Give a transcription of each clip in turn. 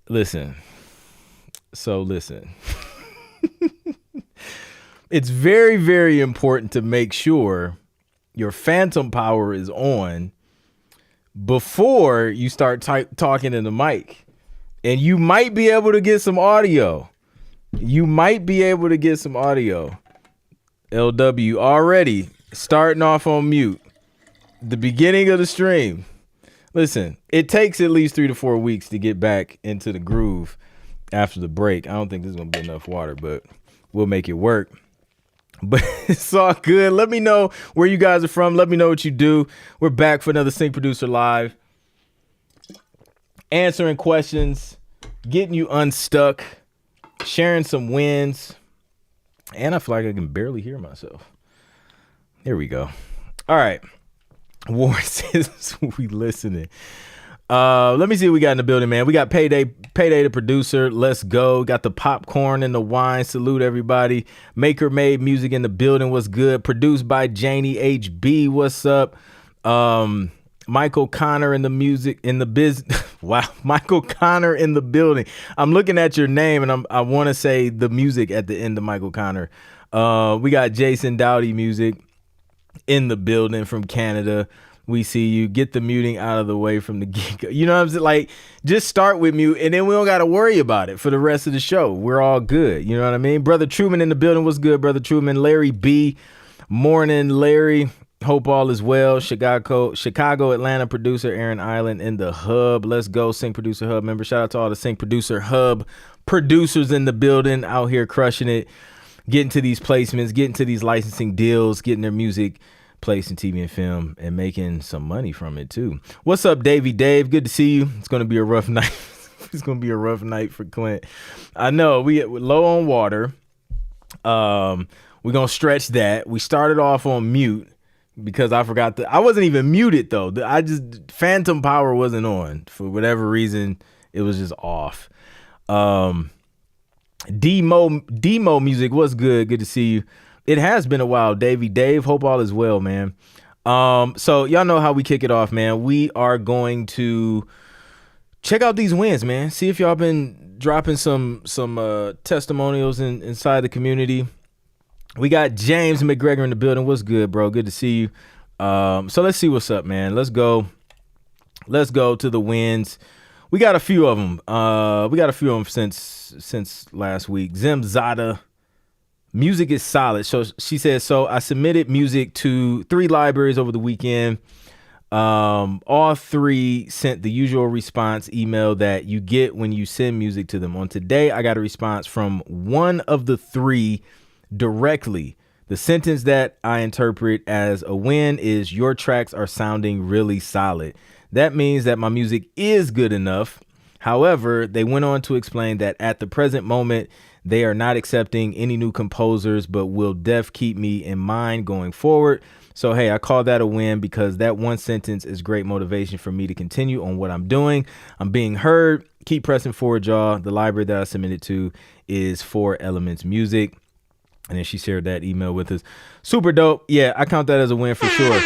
Listen. So listen. It's very, very important to make sure your phantom power is on before you start talking in the mic. And you might be able to get some audio. LW already starting off on mute. The beginning of the stream. Listen, it takes at least 3 to 4 weeks to get back into the groove after the break. I don't think there's going to be enough water, but we'll make it work. But it's all good. Let me know where you guys are from. Let me know what you do. We're back for another Sync Producer Live. Answering questions, getting you unstuck, sharing some wins. And I feel like I can barely hear myself. Here we go. All right. Warren says we listening. Let me see what we got in the building, man. We got Payday the producer. Let's go. Got the popcorn and the wine. Salute everybody. Maker Made Music in the building. What's good? Produced by Janie HB. What's up? Michael Connor in the music in the business. Wow, Michael Connor in the building. I'm looking at your name and I want to say the music at the end of Michael Connor. We got Jason Dowdy Music in the building from Canada. We see you. Get the muting out of the way from the get-go. You know what I'm saying? Like, just start with mute, and then we don't got to worry about it for the rest of the show. We're all good. You know what I mean? Brother Truman in the building. What's good, Brother Truman? Larry B. Morning, Larry. Hope all is well. Chicago, Atlanta producer Aaron Island in the hub. Let's go. Sync Producer Hub member. Shout out to all the Sync Producer Hub producers in the building out here crushing it, getting to these placements, getting to these licensing deals, getting their music placed in TV and film, and making some money from it too. What's up, Davey Dave? Good to see you. It's going to be a rough night. It's going to be a rough night for Clint. I know we're low on water. We're going to stretch that. We started off on mute because I forgot I wasn't even muted though. Phantom power wasn't on for whatever reason. It was just off. Demo music. What's good? Good to see you. It has been a while, Davey Dave. Hope all is well, man. So y'all know how we kick it off, man. We are going to check out these wins, man. See if y'all been dropping some testimonials inside the community. We got James McGregor in the building. What's good, bro? Good to see you. So let's see what's up, man. Let's go to the wins. We got a few of them. Since last week. Zimzada. Music is solid. So she says, so I submitted music to 3 libraries over the weekend. All 3 sent the usual response email that you get when you send music to them. On today, I got a response from one of the 3 directly. The sentence that I interpret as a win is, your tracks are sounding really solid. That means that my music is good enough. However, they went on to explain that at the present moment, they are not accepting any new composers, but will keep me in mind going forward. So, hey, I call that a win because that one sentence is great motivation for me to continue on what I'm doing. I'm being heard. Keep pressing forward, y'all. The library that I submitted to is 4 Elements Music. And then she shared that email with us. Super dope. Yeah, I count that as a win for sure.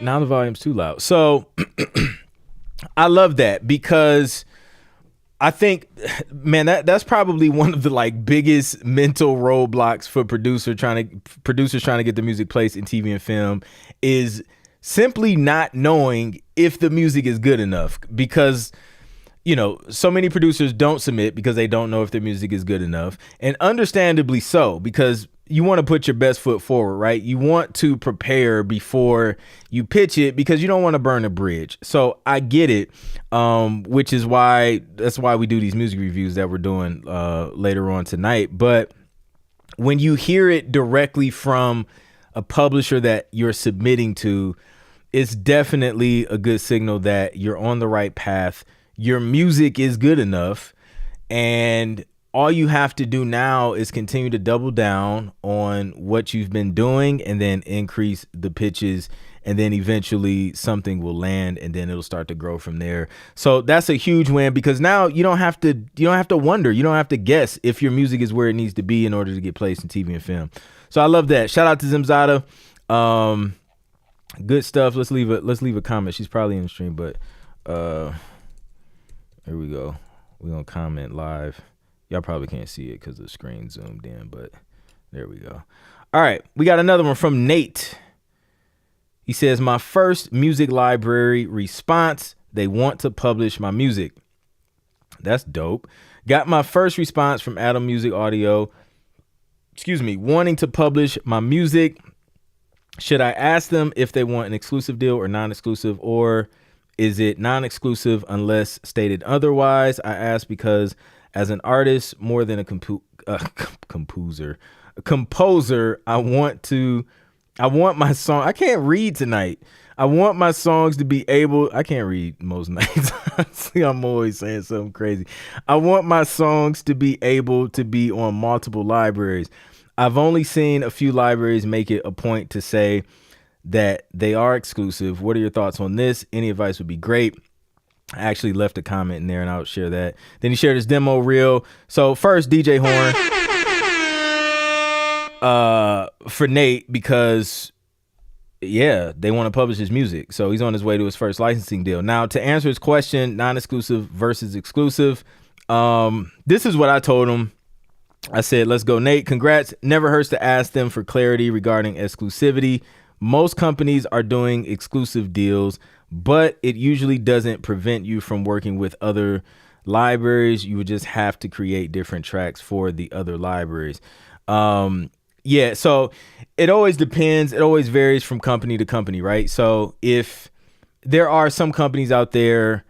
Now the volume's too loud. So I love that because I think, man, that's probably one of the biggest mental roadblocks for producers trying to get the music placed in TV and film is simply not knowing if the music is good enough, because so many producers don't submit because they don't know if their music is good enough, and understandably so, because you want to put your best foot forward, right? You want to prepare before you pitch it because you don't want to burn a bridge. So I get it, which is that's why we do these music reviews that we're doing later on tonight. But when you hear it directly from a publisher that you're submitting to, it's definitely a good signal that you're on the right path. Your music is good enough, and all you have to do now is continue to double down on what you've been doing and then increase the pitches, and then eventually something will land and then it'll start to grow from there. So that's a huge win because now you don't have to wonder, you don't have to guess if your music is where it needs to be in order to get placed in TV and film. So I love that. Shout out to Zimzada. Good stuff. Let's leave a comment. She's probably in the stream, but Here we go. We're going to comment live. Y'all probably can't see it because the screen zoomed in, but there we go. All right. We got another one from Nate. He says, my first music library response, they want to publish my music. That's dope. Got my first response from Adam Music Audio, wanting to publish my music. Should I ask them if they want an exclusive deal or non-exclusive, or is it non-exclusive unless stated otherwise? I ask because as an artist, more than a composer, I want my song. I can't read tonight. I want my songs to be able, I can't read most nights. See, I'm always saying something crazy. I want my songs to be able to be on multiple libraries. I've only seen a few libraries make it a point to say that they are exclusive. What are your thoughts on this? Any advice would be great. I actually left a comment in there and I'll share that. Then he shared his demo reel. So first, DJ Horn for Nate, because yeah, they want to publish his music. So he's on his way to his first licensing deal. Now, to answer his question, non-exclusive versus exclusive, this is what I told him. I said, let's go, Nate. Congrats. Never hurts to ask them for clarity regarding exclusivity. Most companies are doing exclusive deals, but it usually doesn't prevent you from working with other libraries. You would just have to create different tracks for the other libraries. Yeah, so it always depends. It always varies from company to company, right? So if there are some companies out there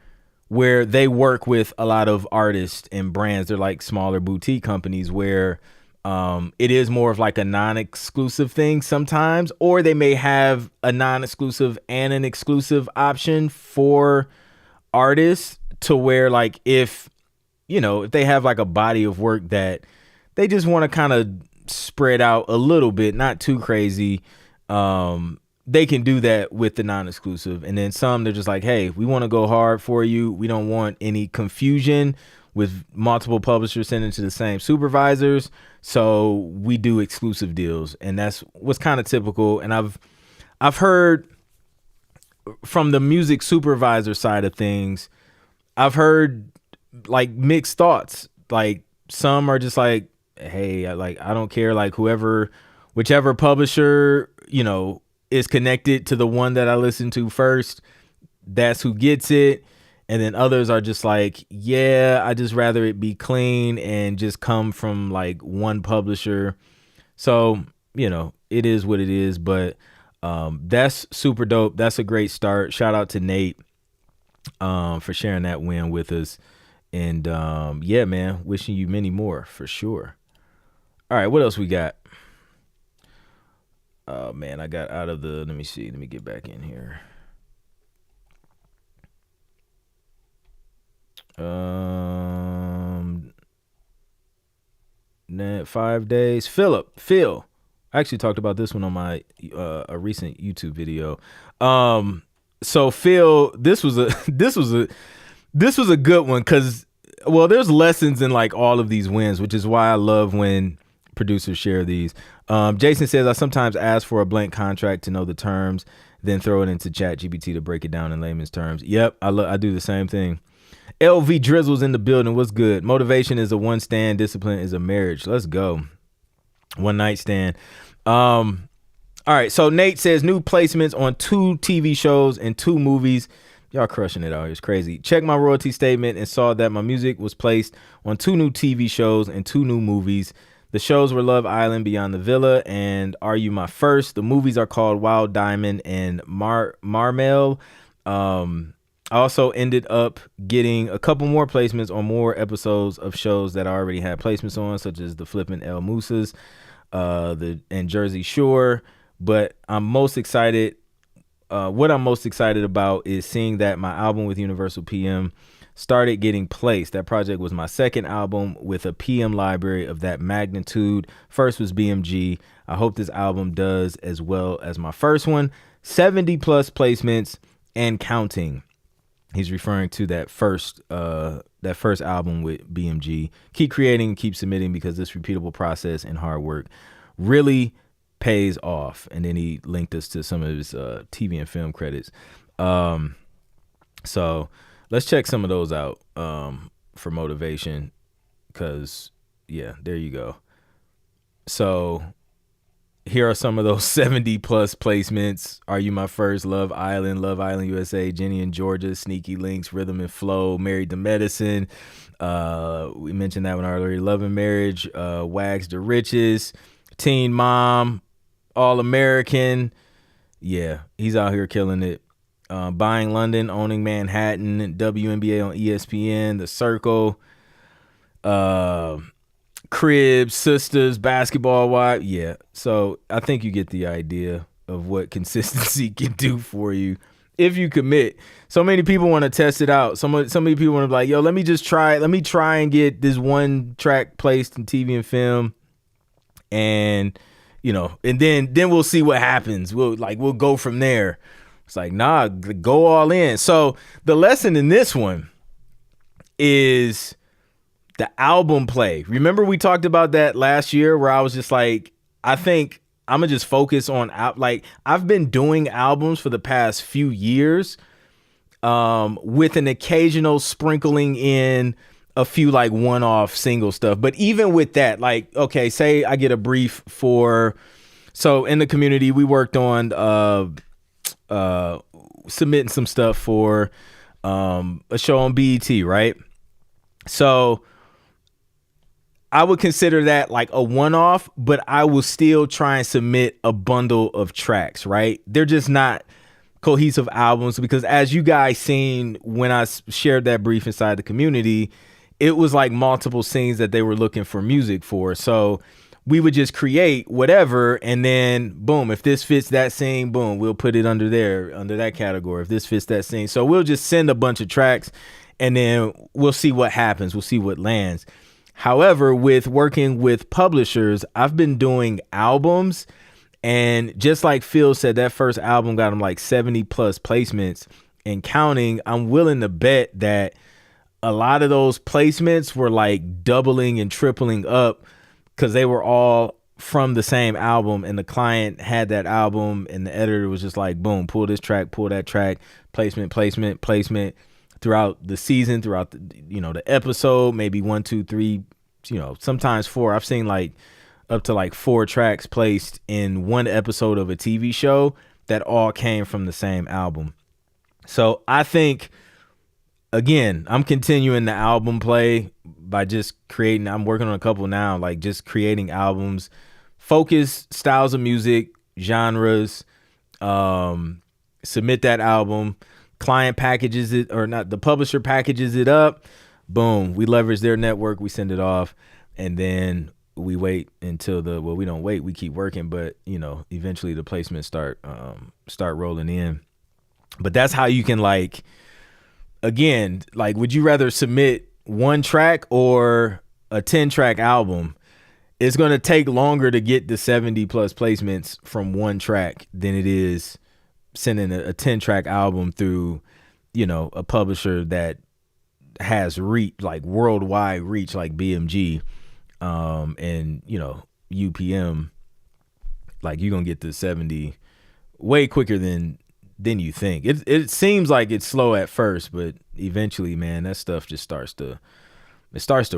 where they work with a lot of artists and brands, they're like smaller boutique companies where it is more of like a non-exclusive thing sometimes, or they may have a non-exclusive and an exclusive option for artists, to where like if they have like a body of work that they just want to kind of spread out a little bit, not too crazy, they can do that with the non-exclusive. And then some, they're just like, hey, we want to go hard for you. We don't want any confusion with multiple publishers sending to the same supervisors. So we do exclusive deals. And that's what's kind of typical. And I've heard from the music supervisor side of things, I've heard like mixed thoughts. Like some are just like, hey, I don't care, like whichever publisher, is connected to the one that I listen to first, that's who gets it. And then others are just like, yeah, I just rather it be clean and just come from like one publisher. So, it is what it is, but that's super dope. That's a great start. Shout out to Nate for sharing that win with us. And yeah, man, wishing you many more for sure. All right, what else we got? Oh, man, I got out of the, let me see. Let me get back in here. 5 days. Phil. I actually talked about this one on my a recent YouTube video. So Phil, this was a good one because, well, there's lessons in like all of these wins, which is why I love when producers share these. Jason says, I sometimes ask for a blank contract to know the terms, then throw it into ChatGPT to break it down in layman's terms. Yep, I do the same thing. LV Drizzle's in the building. What's good? Motivation is a one stand. Discipline is a marriage. Let's go. One night stand. All right. So Nate says new placements on 2 TV shows and 2 movies. Y'all crushing it out here. It's crazy. Check my royalty statement and saw that my music was placed on 2 new TV shows and 2 new movies. The shows were Love Island, Beyond the Villa, and Are You My First? The movies are called Wild Diamond and Marmel. I also ended up getting a couple more placements on more episodes of shows that I already had placements on, such as the Flippin' El Mousas, and Jersey Shore. But I'm most excited. What I'm most excited about is seeing that my album with Universal PM started getting placed. That project was my second album with a PM library of that magnitude. First was BMG. I hope this album does as well as my first one. 70 plus placements and counting. He's referring to that first album with BMG. Keep creating, keep submitting, because this repeatable process and hard work really pays off. And then he linked us to some of his TV and film credits. So let's check some of those out for motivation. Because, yeah, there you go. So here are some of those 70 plus placements. Are You My First, Love Island USA, Jenny and Georgia, Sneaky Links, Rhythm and Flow, Married to Medicine. We mentioned that one earlier. Love and Marriage, Wags to Riches, Teen Mom, All American. Yeah, he's out here killing it. Buying London, Owning Manhattan, WNBA on ESPN, The Circle, Cribs, Sisters, Basketball Wife. Yeah, so I think you get the idea of what consistency can do for you if you commit. So many people want to test it out. So many people want to be like, yo, let me try and get this one track placed in TV and film, and and then we'll see what happens. We'll go from there. It's like, nah, go all in. So the lesson in this one is the album play. Remember we talked about that last year where I was just like, I think I'm going to just focus on I've been doing albums for the past few years with an occasional sprinkling in a few like one-off single stuff. But even with that, like, okay, say I get a brief so in the community, we worked on submitting some stuff for a show on BET, right? So I would consider that like a one-off, but I will still try and submit a bundle of tracks, right? They're just not cohesive albums because as you guys seen when I shared that brief inside the community, it was like multiple scenes that they were looking for music for. So we would just create whatever, and then boom, if this fits that scene, boom, we'll put it under that category. If this fits that scene. So we'll just send a bunch of tracks and then we'll see what happens. We'll see what lands. However, with working with publishers, I've been doing albums, and just like Phil said, that first album got him like 70 plus placements and counting. I'm willing to bet that a lot of those placements were like doubling and tripling up because they were all from the same album, and the client had that album, and the editor was just like, boom, pull this track, pull that track, placement throughout the season, throughout the episode, maybe 1, 2, 3, sometimes 4. I've seen like up to like 4 tracks placed in one episode of a TV show that all came from the same album. So I think, again, I'm continuing the album play by just creating. I'm working on a couple now, like just creating albums, focus styles of music, genres, submit that album. Client packages it, or not, the publisher packages it up. Boom, we leverage their network, we send it off, and then we wait until we don't wait, we keep working, but eventually the placements start rolling in. But that's how you can, like, again, like, would you rather submit one track or a 10-track album? It's going to take longer to get the 70 plus placements from one track than it is sending a 10-track album through, a publisher that has reach, like worldwide reach, like BMG, and UPM. Like, you're gonna get to 70 way quicker than you think. It seems like it's slow at first, but eventually, man, that stuff just starts to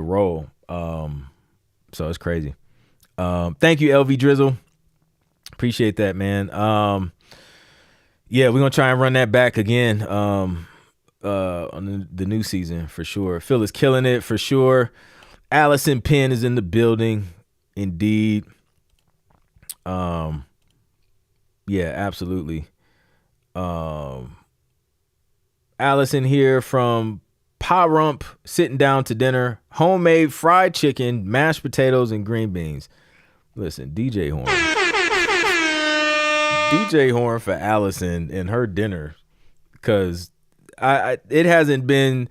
roll. So it's crazy. Thank you, LV Drizzle. Appreciate that, man. Yeah, we're gonna try and run that back again on the new season for sure. Phil is killing it for sure. Allison Penn is in the building, indeed. Yeah, absolutely. Allison here from Pahrump, sitting down to dinner, homemade fried chicken, mashed potatoes, and green beans. Listen, DJ Horn for Allison and her dinner, because it hasn't been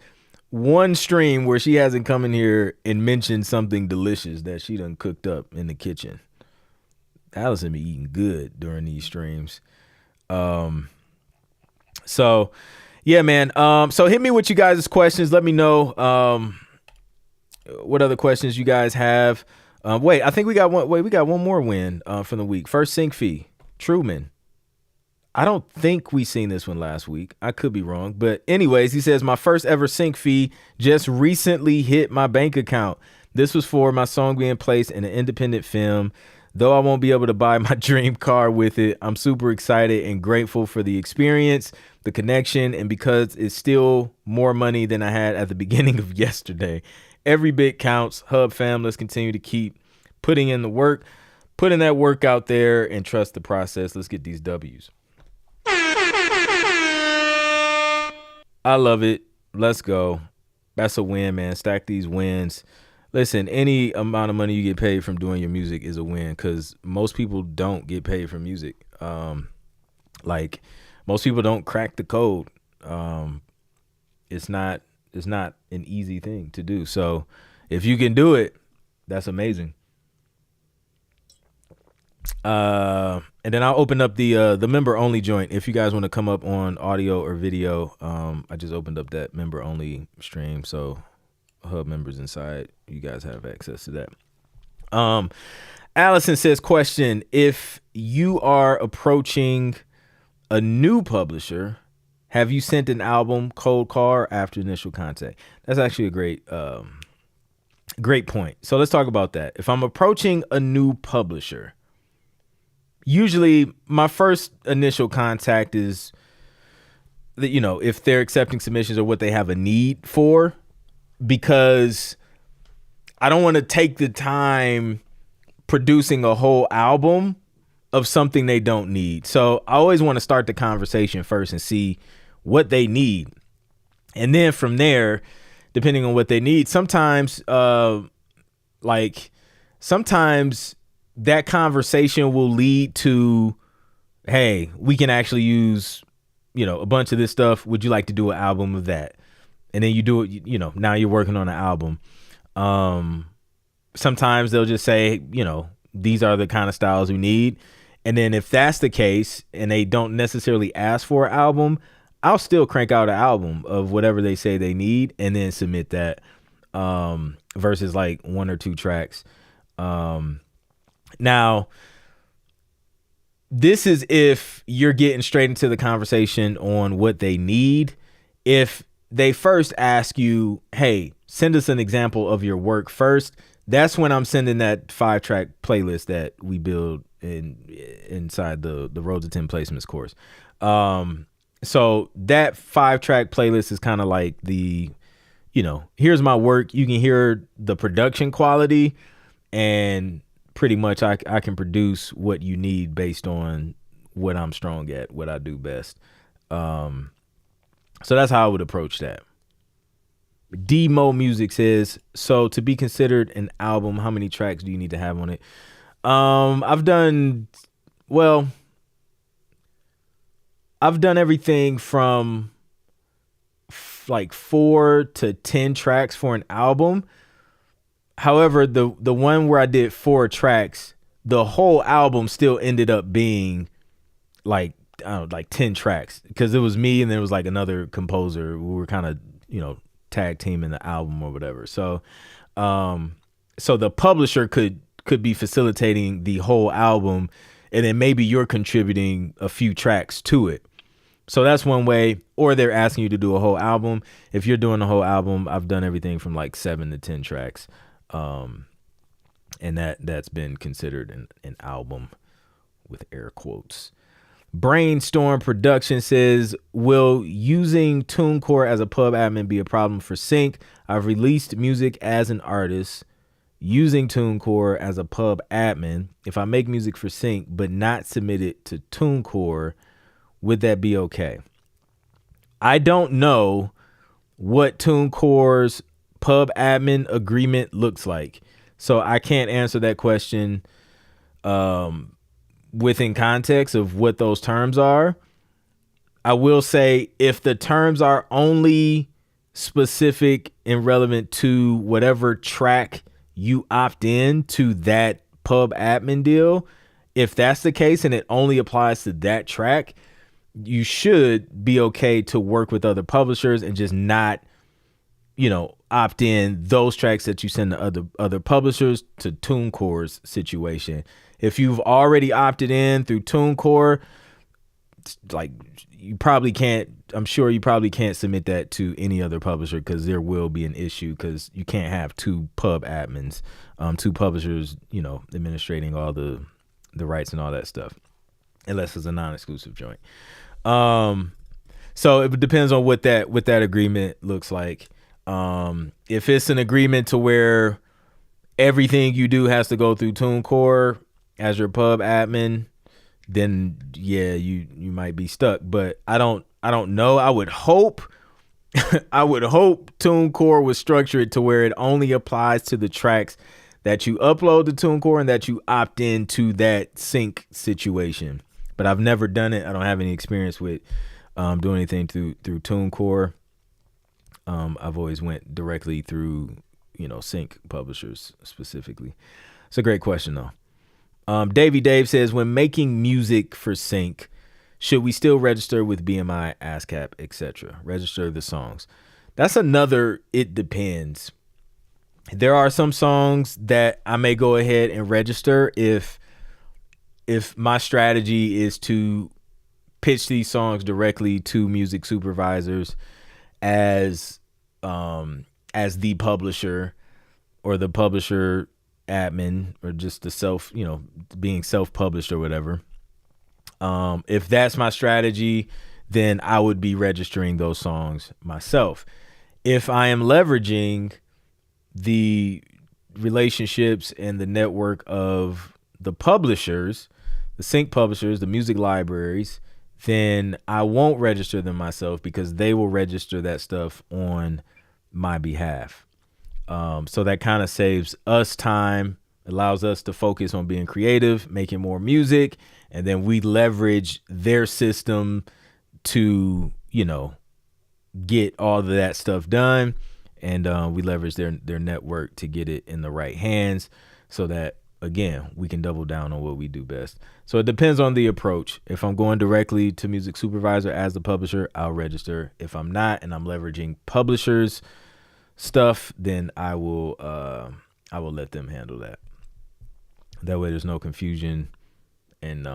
one stream where she hasn't come in here and mentioned something delicious that she done cooked up in the kitchen. Allison be eating good during these streams. So yeah, man. So hit me with you guys' questions. Let me know what other questions you guys have. I think we got one more win from the week. First sync fee, Truman. I don't think we seen this one last week. I could be wrong. But anyways, he says, my first ever sync fee just recently hit my bank account. This was for my song being placed in an independent film. Though I won't be able to buy my dream car with it, I'm super excited and grateful for the experience, the connection, and because it's still more money than I had at the beginning of yesterday. Every bit counts. Hub fam, let's continue to keep putting in the work, putting that work out there, and trust the process. Let's get these W's. I love it. Let's go. That's a win, man. Stack these wins. Listen, any amount of money you get paid from doing your music is a win, because most people don't get paid for music. Like most people don't crack the code. It's not an easy thing to do. So if you can do it, that's amazing. And then I'll open up the member only joint. If you guys want to come up on audio or video, I just opened up that member only stream. So Hub members inside, you guys have access to that. Allison says, question, if you are approaching a new publisher, have you sent an album cold call after initial contact? That's actually a great point. So let's talk about that. If I'm approaching a new publisher, usually my first initial contact is that, you know, if they're accepting submissions or what they have a need for, because I don't want to take the time producing a whole album of something they don't need. So I always want to start the conversation first and see what they need. And then from there, depending on what they need, sometimes that conversation will lead to, hey, we can actually use, you know, a bunch of this stuff. Would you like to do an album of that? And then you do it, you know, now you're working on an album. Sometimes they'll just say, you know, these are the kind of styles we need. And then if that's the case and they don't necessarily ask for an album, I'll still crank out an album of whatever they say they need and then submit that, versus like 1 or 2 tracks. Now, this is if you're getting straight into the conversation on what they need. If they first ask you, hey, send us an example of your work first, that's when I'm sending that 5-track playlist that we build inside the Road to 10 Placements course. So that 5-track playlist is kind of like the, you know, here's my work. You can hear the production quality, and pretty much I can produce what you need based on what I'm strong at, what I do best. So that's how I would approach that. Demo Music says, so to be considered an album, how many tracks do you need to have on it? I've done everything from like 4 to 10 tracks for an album. However, the one where I did 4 tracks, the whole album still ended up being like 10 tracks, because it was me and there was like another composer. We were kind of, you know, tag teaming the album or whatever. So so the publisher could be facilitating the whole album, and then maybe you're contributing a few tracks to it. So that's one way. Or they're asking you to do a whole album. If you're doing a whole album, I've done everything from like 7 to 10 tracks. And that's been considered an album with air quotes. Brainstorm Production says, will using TuneCore as a pub admin be a problem for Sync? I've released music as an artist using TuneCore as a pub admin. If I make music for Sync but not submit it to TuneCore, would that be okay? I don't know what TuneCore's pub admin agreement looks like, so I can't answer that question within context of what those terms are. I will say, if the terms are only specific and relevant to whatever track you opt in to that pub admin deal, if that's the case and it only applies to that track, you should be okay to work with other publishers and just not, you know, opt in those tracks that you send to other publishers to TuneCore's situation. If you've already opted in through TuneCore, like you probably can't. I'm sure you probably can't submit that to any other publisher because there will be an issue because you can't have two pub admins, two publishers, administrating all the rights and all that stuff, unless it's a non-exclusive joint. So it depends on what that agreement looks like. If it's an agreement to where everything you do has to go through TuneCore as your pub admin, then yeah, you might be stuck. But I don't know. I would hope TuneCore would structure it to where it only applies to the tracks that you upload to TuneCore and that you opt into that sync situation. But I've never done it. I don't have any experience with doing anything through TuneCore. I've always went directly through sync publishers specifically. It's a great question though. Davey Dave says, when making music for sync, should we still register with BMI, ASCAP, etc.? Register the songs. That's another, it depends. There are some songs that I may go ahead and register if my strategy is to pitch these songs directly to music supervisors as the publisher or the publisher admin or just the being self-published or whatever. If that's my strategy, then I would be registering those songs myself. If I am leveraging the relationships and the network of the publishers, the sync publishers, the music libraries, then I won't register them myself because they will register that stuff on my behalf. So that kind of saves us time, allows us to focus on being creative, making more music, and then we leverage their system to, get all of that stuff done. And we leverage their network to get it in the right hands so that, again, we can double down on what we do best. So it depends on the approach. If I'm going directly to music supervisor as the publisher, I'll register. If I'm not and I'm leveraging publishers stuff, then I will let them handle that. That way there's no confusion and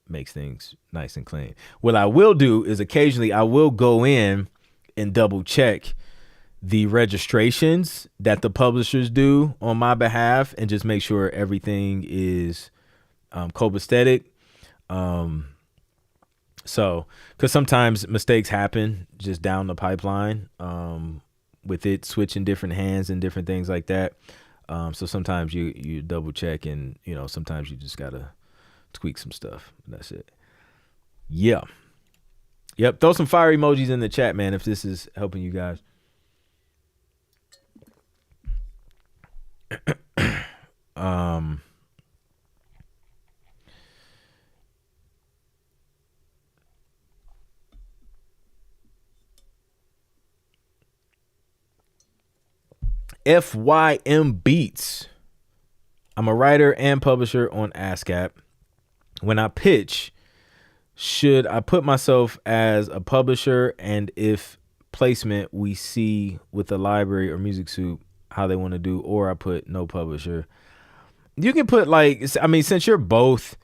makes things nice and clean. What I will do is occasionally I will go in and double check the registrations that the publishers do on my behalf and just make sure everything is copacetic. So, because sometimes mistakes happen just down the pipeline with it switching different hands and different things like that. So sometimes you double check and, sometimes you just got to tweak some stuff. That's it. Yeah. Yep. Throw some fire emojis in the chat, man, if this is helping you guys. FYM Beats. I'm a writer and publisher on ASCAP. When I pitch, should I put myself as a publisher, and if placement we see with the library or Music Soup how they want to do, or I put no publisher? You can put since you're both,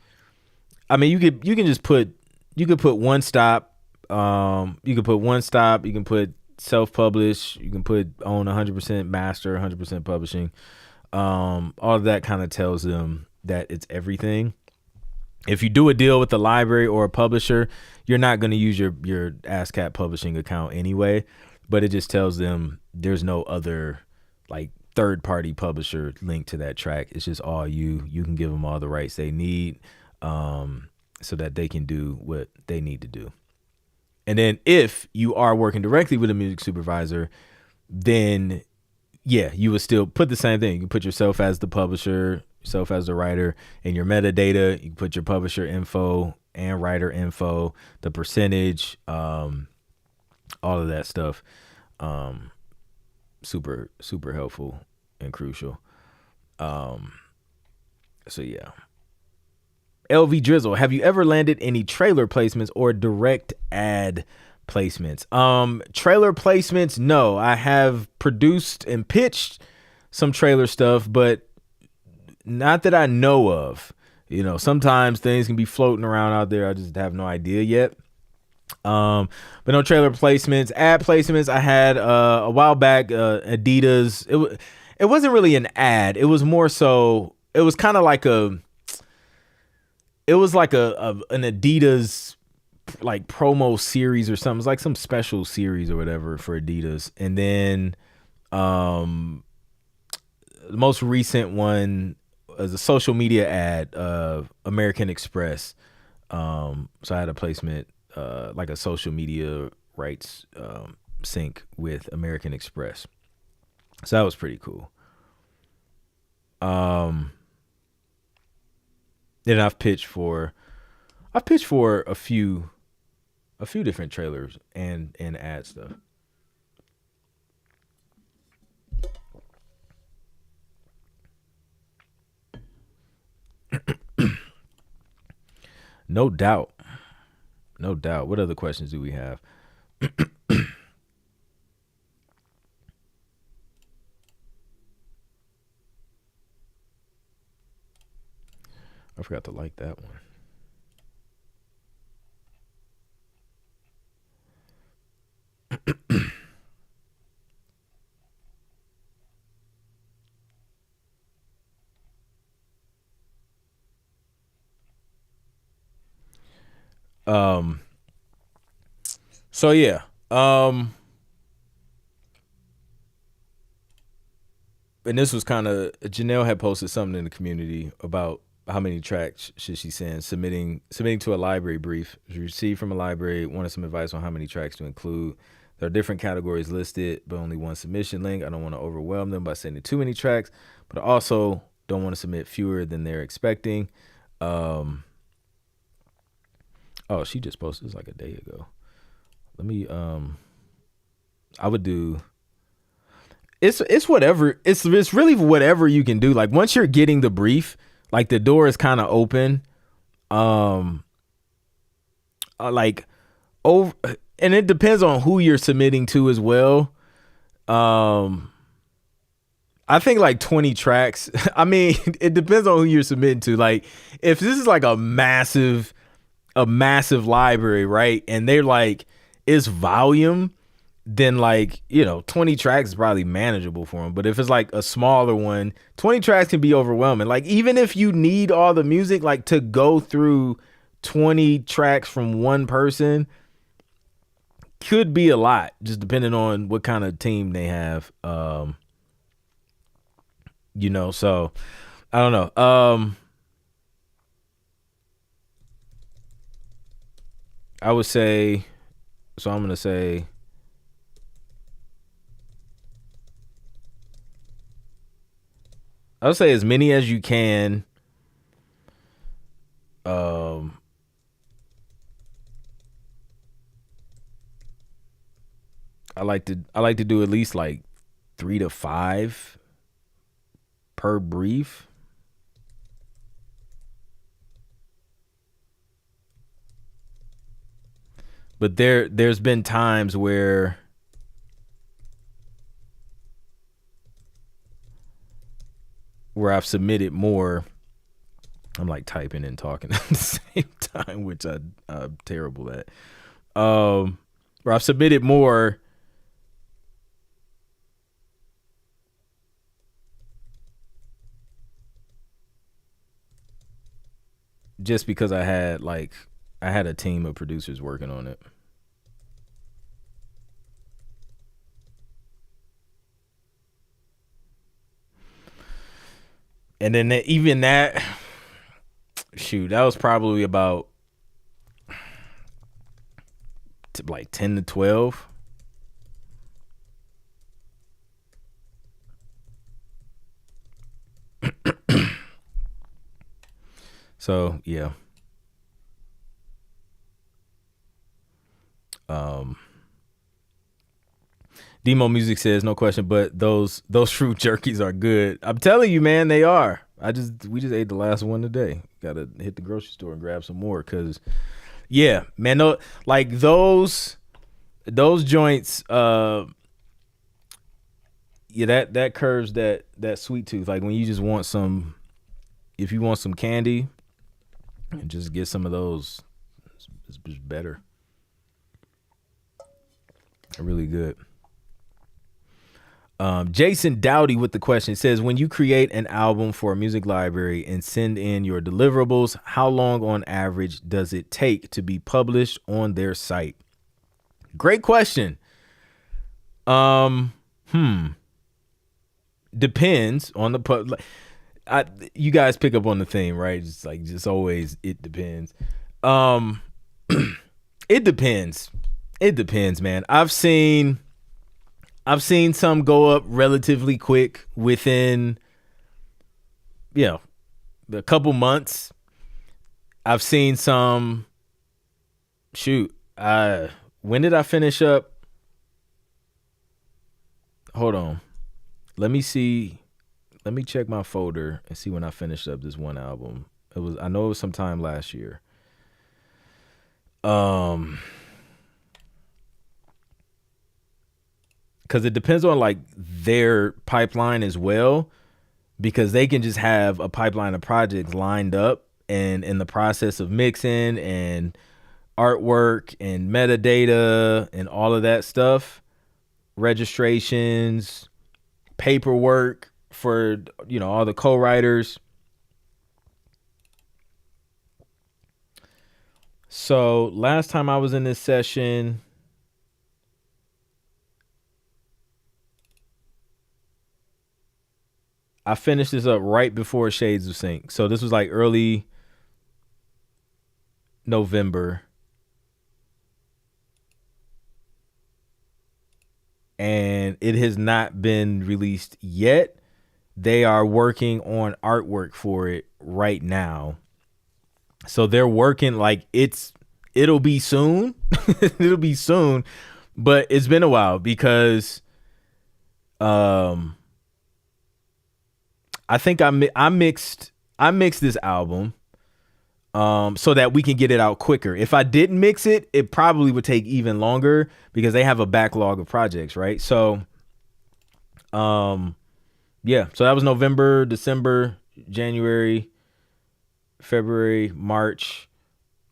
you can put one stop. You can put one stop. You can put self-publish. You can put own 100% master, 100% publishing. All of that kind of tells them that it's everything. If you do a deal with the library or a publisher, you're not going to use your ASCAP publishing account anyway, but it just tells them there's no other third-party publisher linked to that track. It's just all you. You can give them all the rights they need so that they can do what they need to do. And then if you are working directly with a music supervisor, then yeah, you would still put the same thing. You can put yourself as the publisher, yourself as the writer, and your metadata. You can put your publisher info and writer info, the percentage, all of that stuff. Super, super helpful and crucial. So yeah. LV Drizzle, have you ever landed any trailer placements or direct ad placements? Trailer placements, no. I have produced and pitched some trailer stuff, but not that I know of. Sometimes things can be floating around out there. I just have no idea yet. But no trailer placements. Ad placements I had a while back. Adidas. It wasn't really an ad. It was more so. It was kind of like a. It was like an Adidas like promo series or something. It's like some special series or whatever for Adidas. And then the most recent one is a social media ad of American Express. So I had a placement like a social media rights sync with American Express. So that was pretty cool. Then I've pitched for a few different trailers and ad stuff. No doubt. No doubt. What other questions do we have? I forgot to like that one. So yeah. And this was kind of Janelle had posted something in the community about how many tracks should she send, submitting to a library brief. She received from a library, wanted some advice on how many tracks to include. There are different categories listed, but only one submission link. I don't want to overwhelm them by sending too many tracks, but I also don't want to submit fewer than they're expecting. Oh, she just posted this like a day ago. Let me I would do it's whatever. It's really whatever you can do. Like once you're getting the brief, like the door is kind of open. Like over, and it depends on who you're submitting to as well. I think like 20 tracks. I mean, it depends on who you're submitting to. Like if this is like a massive library, right? And they're like it's volume, then like 20 tracks is probably manageable for them. But if it's like a smaller one, 20 tracks can be overwhelming. Like even if you need all the music, like to go through 20 tracks from one person could be a lot, just depending on what kind of team they have. So I don't know. I would say, so I'm gonna say I would say as many as you can. I like to do at least like 3 to 5 per brief. But there's been times where I've submitted more. I'm like typing and talking at the same time, which I'm terrible at. Where I've submitted more just because I had a team of producers working on it. And then even that, shoot, that was probably about like 10 to 12. So yeah. Demo Music says no question, but those fruit jerkies are good. I'm telling you, man, they are. We just ate the last one today. Got to hit the grocery store and grab some more because, yeah, man, no, like those joints. Yeah, that curves that sweet tooth. Like when you just want some, if you want some candy, and just get some of those. It's better. Really good. Jason Dowdy with the question says, when you create an album for a music library and send in your deliverables, how long on average does it take to be published on their site? Great question. Depends on the you guys pick up on the theme, right? Just always, it depends. It depends. It depends, man. I've seen some go up relatively quick within, a couple months. I've seen some, when did I finish up? Hold on. Let me see. Let me check my folder and see when I finished up this one album. I know it was sometime last year. Because it depends on like their pipeline as well, because they can just have a pipeline of projects lined up and in the process of mixing and artwork and metadata and all of that stuff, registrations, paperwork for, all the co-writers. So last time I was in this session, I finished this up right before Shades of Sync. So this was like early November. And it has not been released yet. They are working on artwork for it right now. So they're working like it'll be soon. It'll be soon. But it's been a while because I think I mixed this album so that we can get it out quicker. If I didn't mix it, it probably would take even longer because they have a backlog of projects, right? So so that was November, December, January, February, March.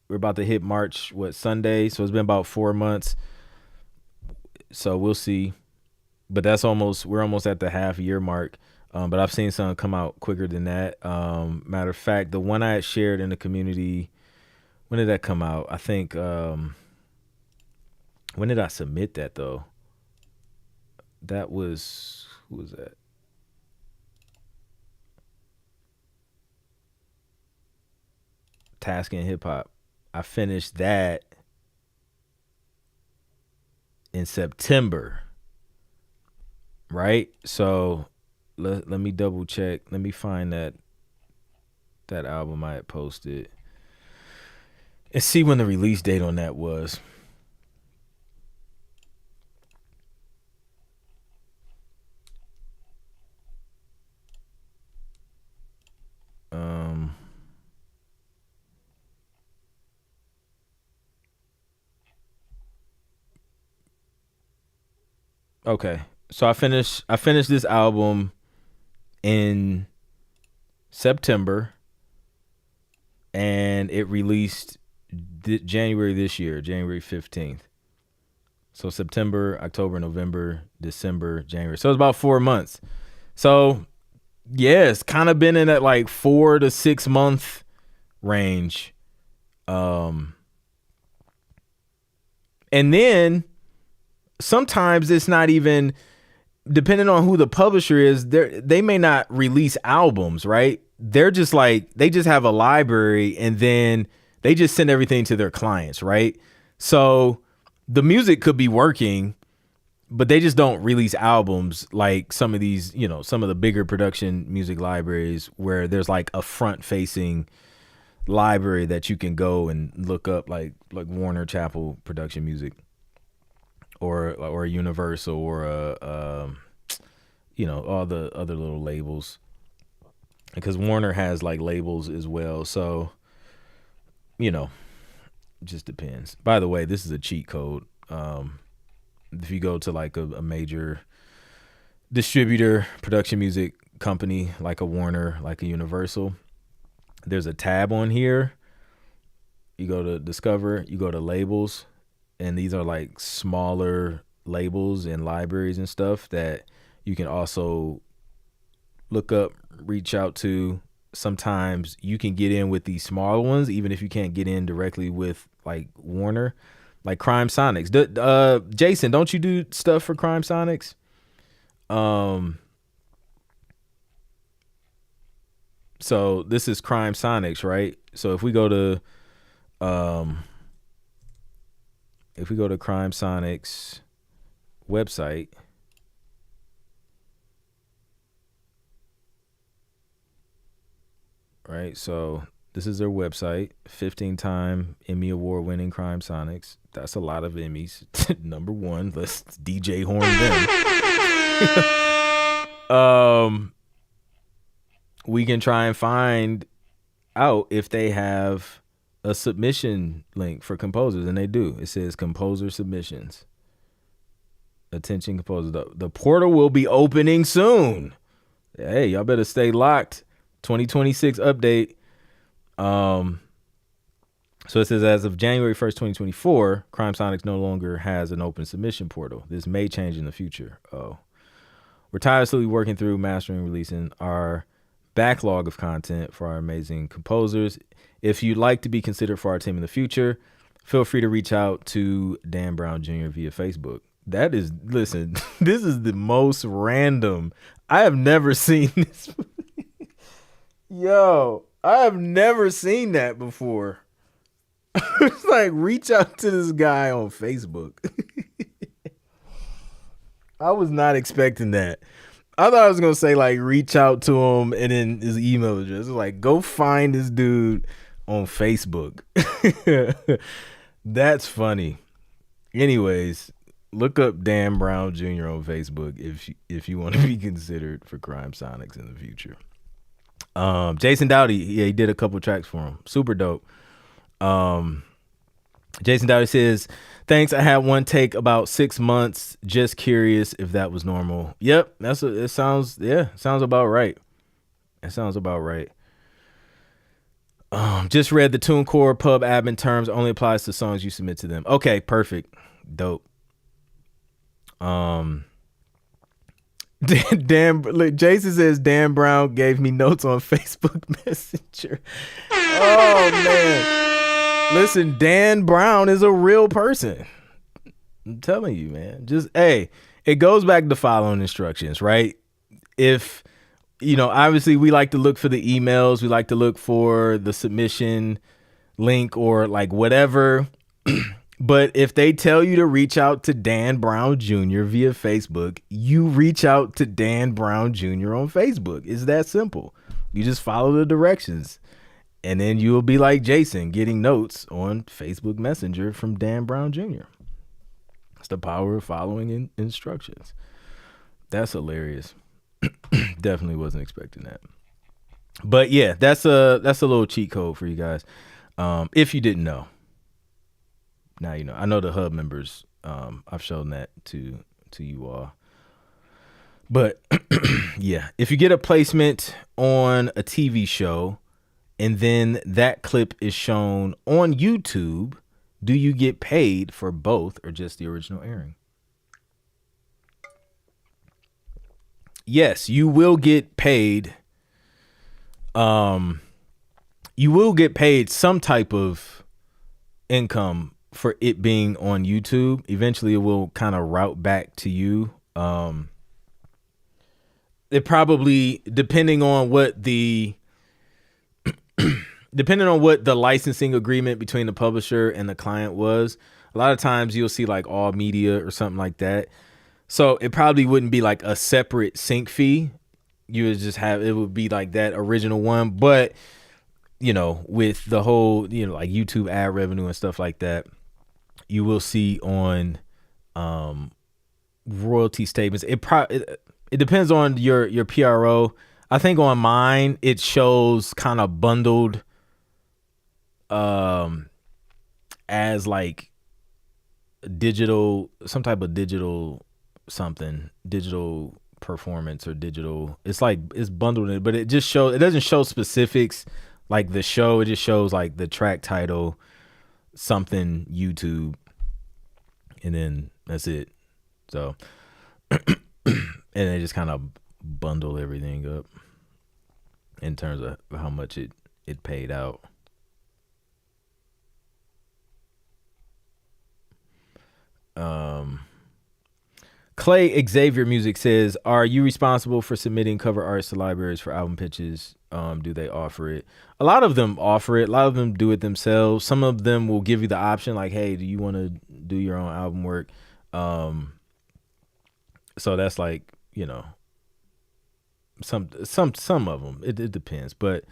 We're about to hit March, Sunday? So it's been about 4 months. So we'll see. But we're almost at the half year mark. But I've seen some come out quicker than that. Matter of fact, the one I had shared in the community, when did that come out? I think, when did I submit that though? That was, who was that? Tasking Hip Hop. I finished that in September, right? So let me double check. Let me find that album I had posted and see when the release date on that was. Okay. So I finished this album in September and it released January this year, January 15th. So September, October, November, December, January. So it's about 4 months. So yeah, it's kind of been in that like 4 to 6 month range. And then sometimes it's not even, depending on who the publisher is, they may not release albums, right? They're just like, they just have a library and then they just send everything to their clients, right? So the music could be working, but they just don't release albums like some of these, some of the bigger production music libraries where there's like a front facing library that you can go and look up, like Warner Chappell production music or Universal or all the other little labels, because Warner has like labels as well. So it just depends. By the way, this is a cheat code. If you go to like a major distributor production music company like a Warner, like a Universal, there's a tab on here You go to Discover, you go to labels, and these are like smaller labels in libraries and stuff that you can also look up, reach out to. Sometimes you can get in with these smaller ones, even if you can't get in directly with like Warner, like Crime Sonics. Jason, don't you do stuff for Crime Sonics? So this is Crime Sonics, right? So if we go to Crime Sonics website, right? So this is their website, 15-time Emmy Award winning Crime Sonics. That's a lot of Emmys. Number one, let's DJ horn them. We can try and find out if they have a submission link for composers, and they do. It says composer submissions. Attention composers. The portal will be opening soon. Hey, y'all better stay locked. 2026 update. So it says, as of January 1st, 2024, Crime Sonics no longer has an open submission portal. This may change in the future. We're tirelessly working through mastering and releasing our backlog of content for our amazing composers. If you'd like to be considered for our team in the future, feel free to reach out to Dan Brown Jr. via Facebook. Listen, this is the most random. I have never seen this. Yo, I have never seen that before. It's like, reach out to this guy on Facebook. I was not expecting that. I thought I was going to say, like, reach out to him and then his email address. Like, go find this dude on Facebook. That's funny. Anyways, look up Dan Brown Jr. on Facebook if you want to be considered for Crime Sonics in the future. Jason Dowdy, he did a couple tracks for him. Super dope. Jason Dowdy says, thanks. I had one take about 6 months. Just curious if that was normal. Yep. It sounds about right. It sounds about right. Just read the TuneCore Pub admin terms only applies to songs you submit to them. Okay, perfect. Dope. Jason says Dan Brown gave me notes on Facebook Messenger. Oh man. Listen, Dan Brown is a real person. I'm telling you, man. It goes back to following instructions, right? If, obviously we like to look for the emails, we like to look for the submission link or like whatever. But if they tell you to reach out to Dan Brown Jr. via Facebook, you reach out to Dan Brown Jr. on Facebook. It's that simple. You just follow the directions. And then you will be like Jason, getting notes on Facebook Messenger from Dan Brown Jr. It's the power of following instructions. That's hilarious. Definitely wasn't expecting that. But yeah, that's a little cheat code for you guys. If you didn't know. Now you know. I know the hub members. I've shown that to you all. But yeah, if you get a placement on a TV show and then that clip is shown on YouTube, do you get paid for both or just the original airing? Yes, you will get paid. You will get paid some type of income for it being on YouTube. Eventually it will kind of route back to you. It probably, depending on what the licensing agreement between the publisher and the client was, a lot of times you'll see like all media or something like that. So it probably wouldn't be like a separate sync fee. You would just have, it would be like that original one. But, with the whole, like YouTube ad revenue and stuff like that, you will see on royalty statements. It depends on your PRO. I think on mine it shows kind of bundled as like digital, some type of digital performance or digital. It's like it's bundled in, but it doesn't show specifics like the show. It just shows like the track title something YouTube, and then that's it. So, and they just kind of bundle everything up in terms of how much it paid out. Clay Xavier Music says, are you responsible for submitting cover arts to libraries for album pitches? Do they offer it? A lot of them offer it. A lot of them do it themselves. Some of them will give you the option, like, hey, do you want to do your own album work? So that's like, you know, some of them. It depends, but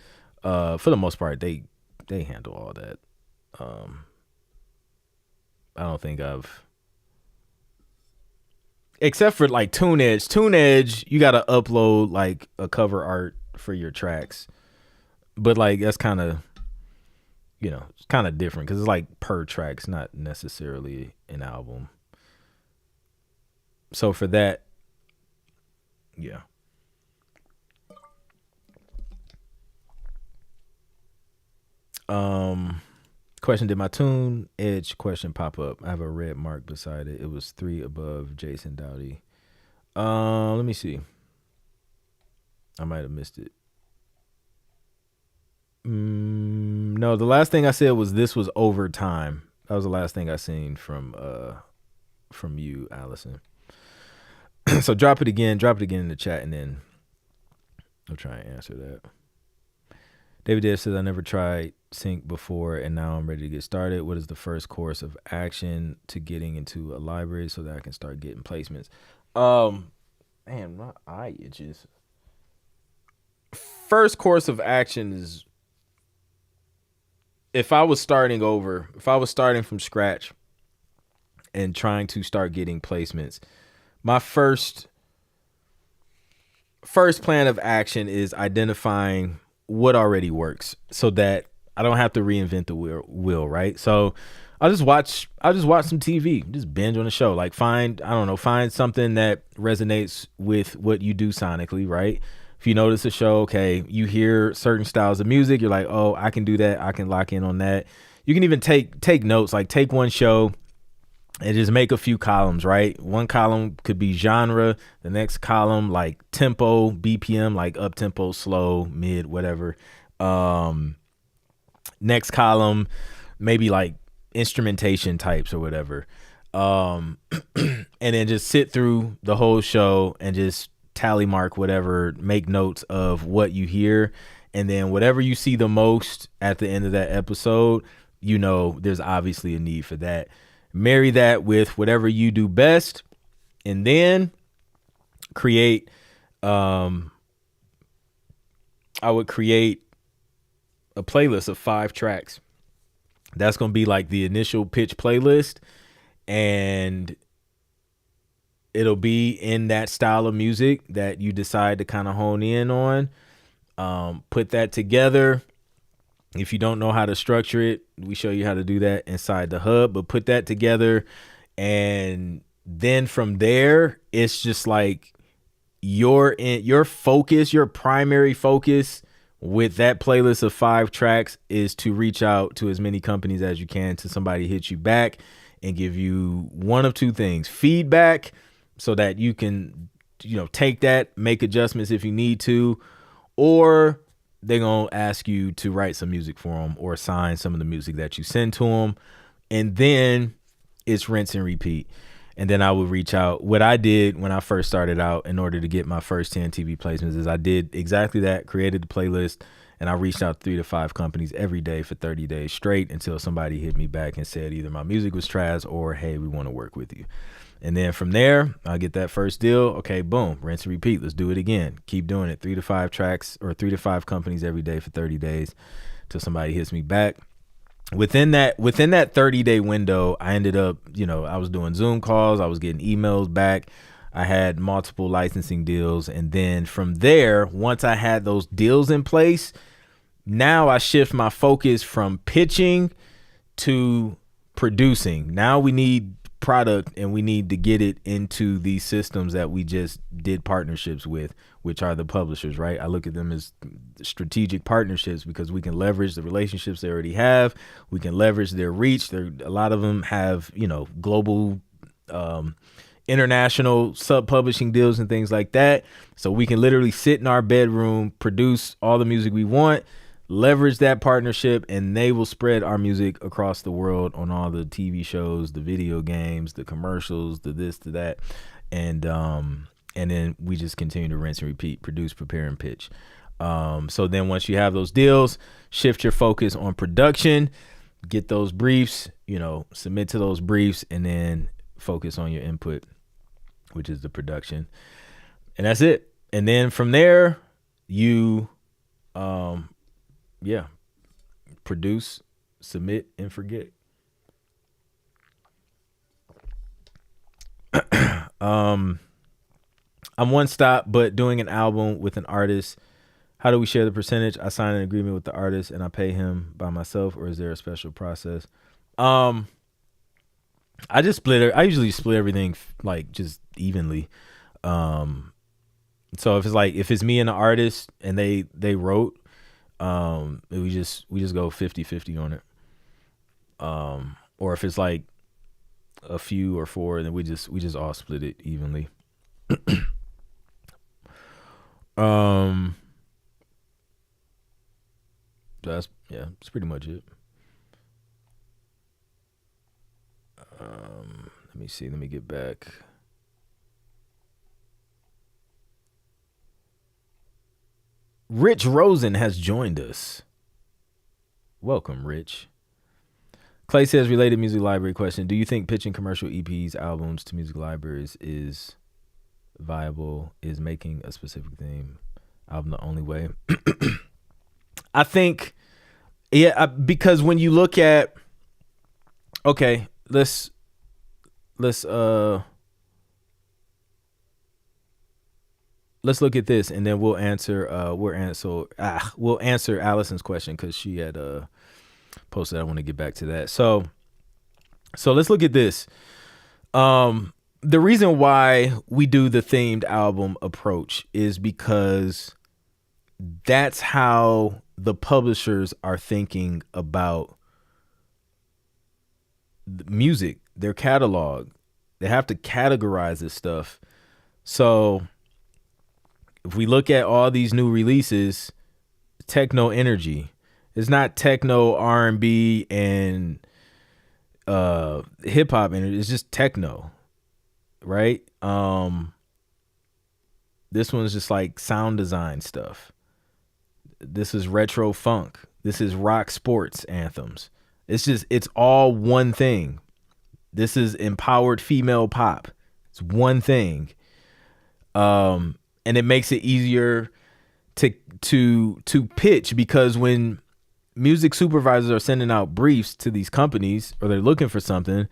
for the most part, they handle all that. I don't think except for like TuneEdge. TuneEdge, you got to upload like a cover art for your tracks. But like that's kind of, you know, it's kind of different because it's like per track. It's not necessarily an album. So for that, yeah. Question, did my TuneEdge question pop up? I have a red mark beside it. It was 3 above Jason Dowdy. Let me see. I might have missed it. No, the last thing I said was this was overtime. That was the last thing I seen from you, Allison. So drop it again in the chat, and then I'll try and answer that. David Dev says, I never tried Sync before, and now I'm ready to get started. What is the first course of action to getting into a library so that I can start getting placements? Man, my eye itches. First course of action is if I was starting from scratch and trying to start getting placements, my first plan of action is identifying what already works so that I don't have to reinvent the wheel, right? So I'll just watch some TV, just binge on a show, like find something that resonates with what you do sonically, right? If you notice a show, okay, you hear certain styles of music, you're like, oh, I can do that. I can lock in on that. You can even take notes, like take one show and just make a few columns, right? One column could be genre, the next column like tempo, BPM, like up tempo, slow, mid, whatever. Next column, maybe like instrumentation types or whatever. And then just sit through the whole show and just tally mark whatever, make notes of what you hear. And then whatever you see the most at the end of that episode, you know, there's obviously a need for that. Marry that with whatever you do best, and then create, I would create a playlist of 5 tracks. That's going to be like the initial pitch playlist, and it'll be in that style of music that you decide to kind of hone in on. Put that together. If you don't know how to structure it, we show you how to do that inside the hub, but put that together. And then from there, it's just like your focus, your primary focus with that playlist of 5 tracks is to reach out to as many companies as you can, to somebody hit you back and give you one of 2 things: feedback, so that you can, you know, take that, make adjustments if you need to, or they're going to ask you to write some music for them or sign some of the music that you send to them. And then it's rinse and repeat. And then I would reach out. What I did when I first started out in order to get my first 10 TV placements is I did exactly that, created the playlist, and I reached out to 3 to 5 companies every day for 30 days straight until somebody hit me back and said either my music was trash or, hey, we want to work with you. And then from there, I'll get that first deal. Okay, boom, rinse and repeat. Let's do it again. Keep doing it. 3 to 5 tracks or 3 to 5 companies every day for 30 days till somebody hits me back. Within that 30-day window, I ended up, you know, I was doing Zoom calls. I was getting emails back. I had multiple licensing deals. And then from there, once I had those deals in place, now I shift my focus from pitching to producing. Now we need product and we need to get it into these systems that we just did partnerships with, which are the publishers, right? I look at them as strategic partnerships because we can leverage the relationships they already have. We can leverage their reach. A lot of them have, global, international sub-publishing deals and things like that. So we can literally sit in our bedroom, produce all the music we want, leverage that partnership, and they will spread our music across the world on all the TV shows, the video games, the commercials, the this, to that. And then we just continue to rinse and repeat, produce, prepare, and pitch. So then once you have those deals, shift your focus on production, get those briefs, submit to those briefs, and then focus on your input, which is the production. And that's it. And then from there, you produce, submit, and forget. I'm one stop, but doing an album with an artist, how do we share the percentage? I sign an agreement with the artist and I pay him by myself, or is there a special process? I just split it. I usually split everything like just evenly. So if it's me and the artist and they wrote, we just go 50-50 on it. Or if it's like a few or four, then we just all split it evenly. That's pretty much it. Let me see. Let me get back. Rich Rosen has joined us. Welcome, Rich. Clay says, related music library question. Do you think pitching commercial EPs, albums to music libraries is viable? Is making a specific theme album the only way? I think, because when you look at, okay, let's look at this, and then we'll answer Allison's question, because she had posted. I want to get back to that. So let's look at this. The reason why we do the themed album approach is because that's how the publishers are thinking about the music, their catalog. They have to categorize this stuff. So if we look at all these new releases, techno energy, it's not techno R&B and hip hop energy. It's just techno, right? This one's just like sound design stuff. This is retro funk. This is rock sports anthems. It's all one thing. This is empowered female pop. It's one thing. And it makes it easier to pitch, because when music supervisors are sending out briefs to these companies, or they're looking for something,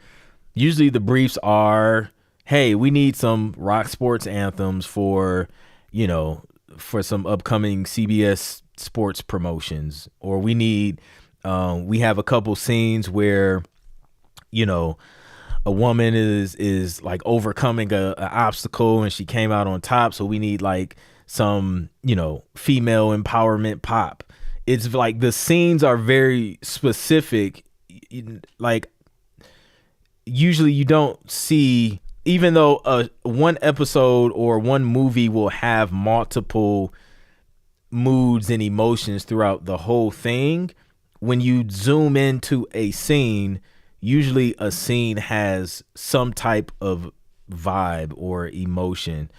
usually the briefs are, hey, we need some rock sports anthems for some upcoming CBS sports promotions, or we need, we have a couple scenes where, a woman is like overcoming a obstacle and she came out on top. So we need like some, female empowerment pop. It's like the scenes are very specific. Like usually you don't see, even though one episode or one movie will have multiple moods and emotions throughout the whole thing, when you zoom into a scene, usually a scene has some type of vibe or emotion,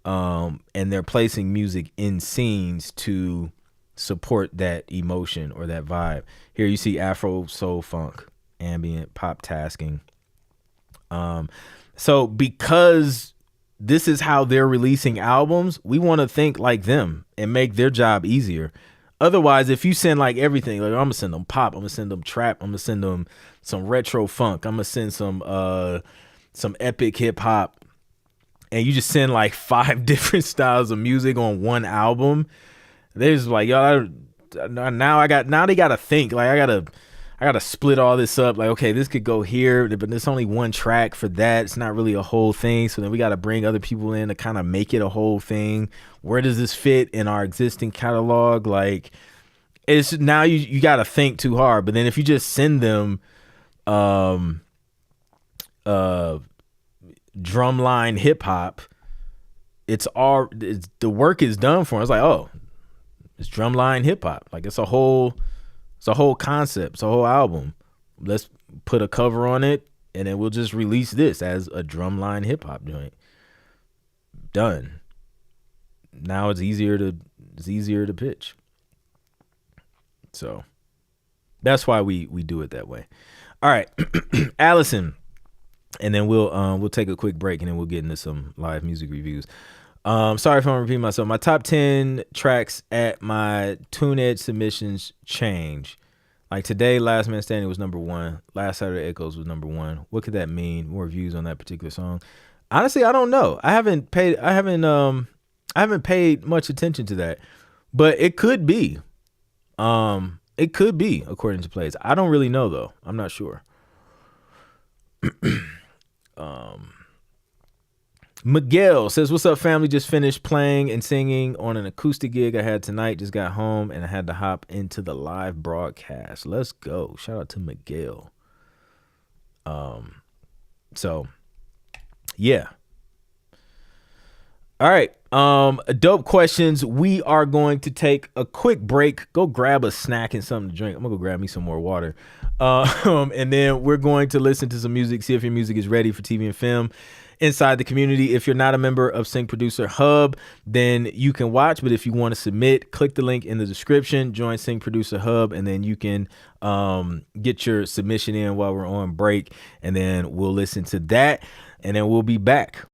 and they're placing music in scenes to support that emotion or that vibe. Here you see Afro, soul, funk, ambient, pop tasking. So because this is how they're releasing albums, we want to think like them and make their job easier. Otherwise, if you send like everything, like I'm gonna send them pop, I'm gonna send them trap, I'm gonna send them some retro funk, I'm gonna send some epic hip hop, and you just send like 5 different styles of music on one album, they're just like, yo, now they gotta think. Like I I gotta split all this up. Like, okay, this could go here, but there's only one track for that. It's not really a whole thing. So then we gotta bring other people in to kind of make it a whole thing. Where does this fit in our existing catalog? Like, it's now you gotta think too hard. But then if you just send them drumline hip hop, the work is done for them. It's like, oh, it's drumline hip hop. Like, it's a whole concept. It's a whole album. Let's put a cover on it, and then we'll just release this as a drumline hip hop joint. Done. Now it's easier to pitch. So that's why we do it that way. All right, Allison, and then we'll take a quick break, and then we'll get into some live music reviews. Sorry if I'm repeating myself. My top 10 tracks at my TuneEdge submissions change. Like today, Last Man Standing was number 1. Last Saturday Echoes was number 1. What could that mean? More views on that particular song? Honestly, I don't know. I haven't paid much attention to that, but it could be. It could be according to plays. I don't really know though. I'm not sure. Miguel says, what's up, family? Just finished playing and singing on an acoustic gig I had tonight. Just got home and I had to hop into the live broadcast. Let's go. Shout out to Miguel. So yeah. All right. Dope questions. We are going to take a quick break. Go grab a snack and something to drink. I'm gonna go grab me some more water. And then we're going to listen to some music, see if your music is ready for TV and film inside the community. If you're not a member of Sync Producer Hub, then you can watch. But if you want to submit, click the link in the description, join Sync Producer Hub, and then you can get your submission in while we're on break. And then we'll listen to that, and then we'll be back.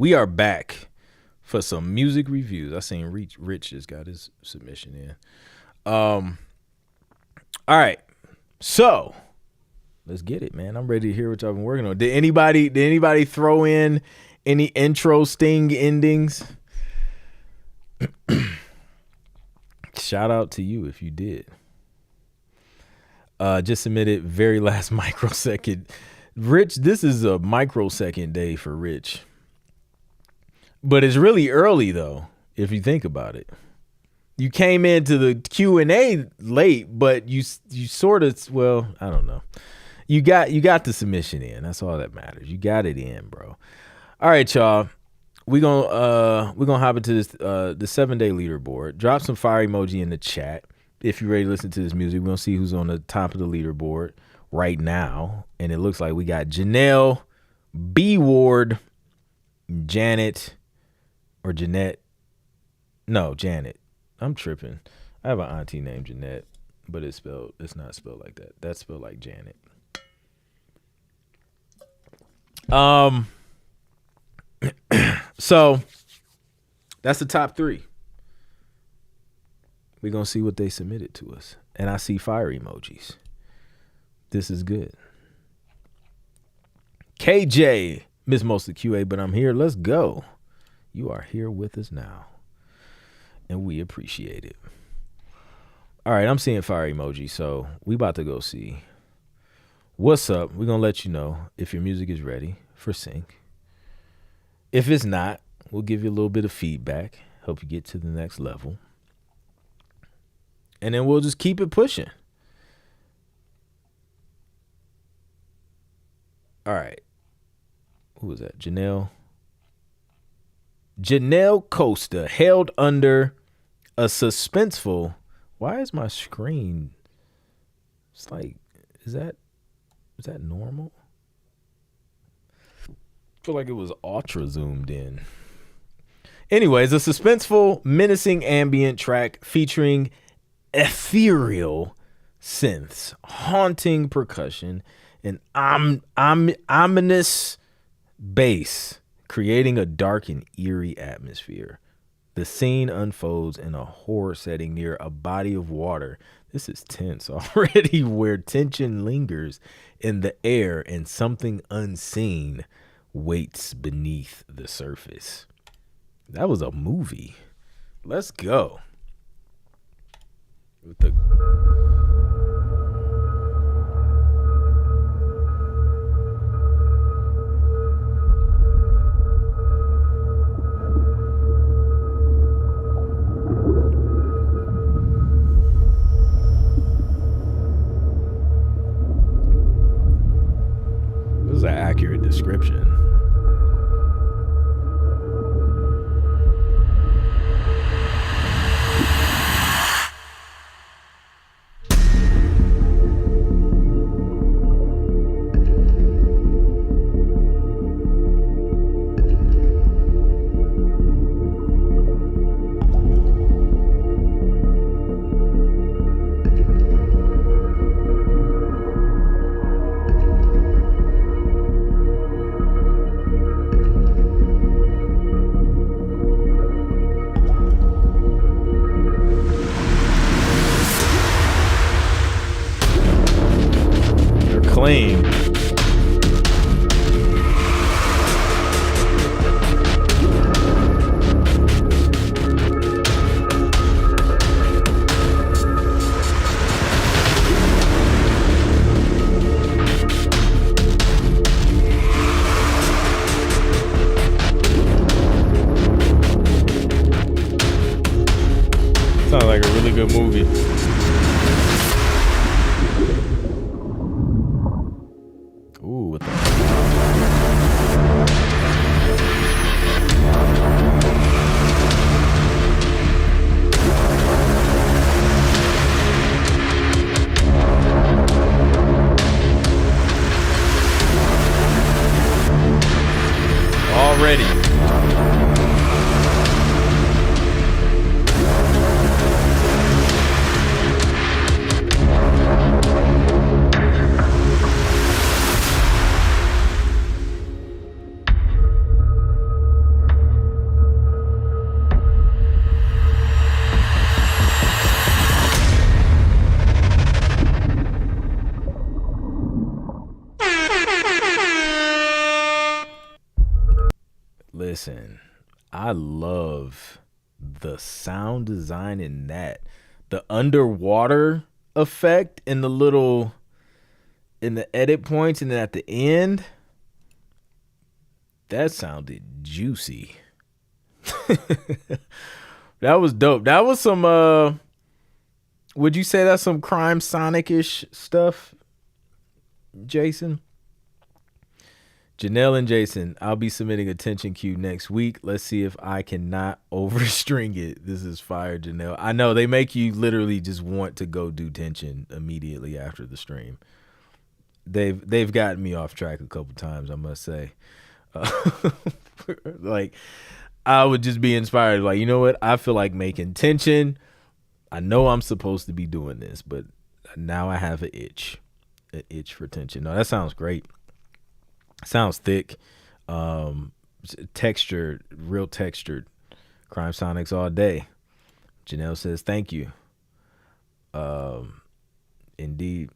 We are back for some music reviews. I seen Rich just got his submission in. All right, so let's get it, man. I'm ready to hear what y'all been working on. Did anybody throw in any intro sting endings? Shout out to you if you did. Just submitted very last microsecond. Rich, this is a microsecond day for Rich. But it's really early though, if you think about it. You came into the Q&A late, but you sort of, well, I don't know. You got the submission in. That's all that matters. You got it in, bro. All right, y'all. We're gonna hop into this the 7-day leaderboard. Drop some fire emoji in the chat if you're ready to listen to this music. We're gonna see who's on the top of the leaderboard right now. And it looks like we got Janelle, B Ward, Janet, or Jeanette. No, Janet. I'm tripping. I have an auntie named Jeanette, but it's not spelled like that. That's spelled like Janet. So that's the top 3. We're going to see what they submitted to us. And I see fire emojis. This is good. KJ, miss most of the QA, but I'm here. Let's go. You are here with us now. And we appreciate it. All right, I'm seeing fire emoji, so we about to go see what's up. We're going to let you know if your music is ready for sync. If it's not, we'll give you a little bit of feedback, help you get to the next level. And then we'll just keep it pushing. All right. Who was that? Janelle Costa held under a suspenseful. Why is my screen? It's like, is that normal? I feel like it was ultra zoomed in. Anyways, a suspenseful, menacing ambient track featuring ethereal synths, haunting percussion, and ominous bass, creating a dark and eerie atmosphere. The scene unfolds in a horror setting near a body of water. This is tense already, where tension lingers in the air and something unseen waits beneath the surface. That was a movie. Let's go. With the This is an accurate description. Claim. Sounds like a really good movie. Ooh, what the already. Listen, I love the sound design in that. The underwater effect in the edit points and then at the end. That sounded juicy. That was dope. That was some would you say that's some Crime Sonic-ish stuff, Jason? Janelle and Jason, I'll be submitting a tension cue next week. Let's see if I cannot overstring it. This is fire, Janelle. I know they make you literally just want to go do tension immediately after the stream. They've gotten me off track a couple times, I must say. Like, I would just be inspired. Like, you know what? I feel like making tension. I know I'm supposed to be doing this, but now I have an itch for tension. No, that sounds great. Sounds thick, textured, real textured. Crime Sonics all day. Janelle says thank you. Indeed.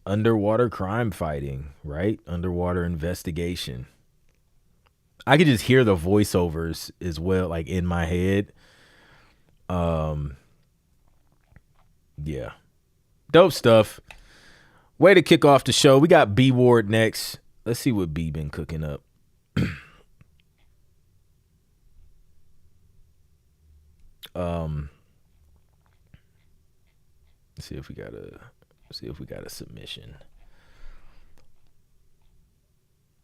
Underwater crime fighting, right? Underwater investigation. I could just hear the voiceovers as well, like in my head. Yeah. Dope stuff. Way to kick off the show. We got B Ward next. Let's see what B been cooking up. Let's see if we got a submission.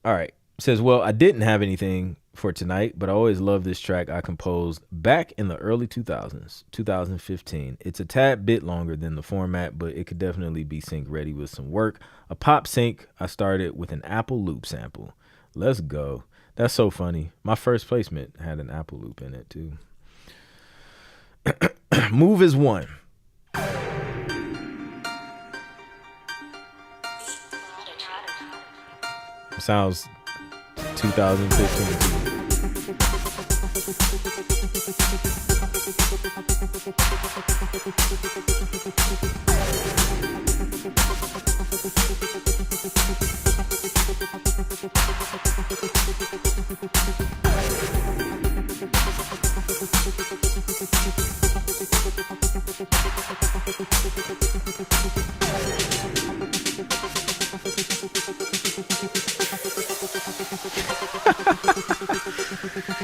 All right. Says, well, I didn't have anything for tonight, but I always love this track I composed back in the early 2000s, 2015. It's a tad bit longer than the format, but it could definitely be sync ready with some work. A pop sync. I started with an Apple Loop sample. Let's go. That's so funny. My first placement had an Apple Loop in it too. Move is one. Sounds 2015.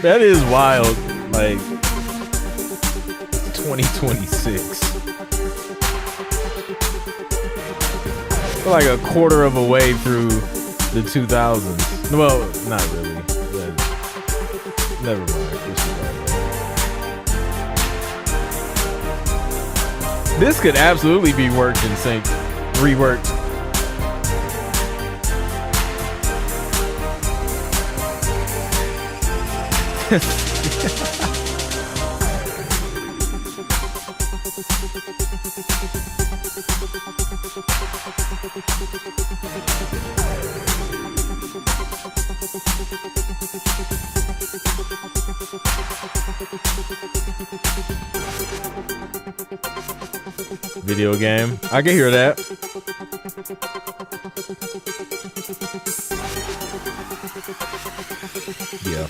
That is wild. Like 2026. We're like a quarter of a way through the 2000s. Well, not really. Never mind. This could absolutely be worked in sync, reworked. Video game. I can hear that. Yeah.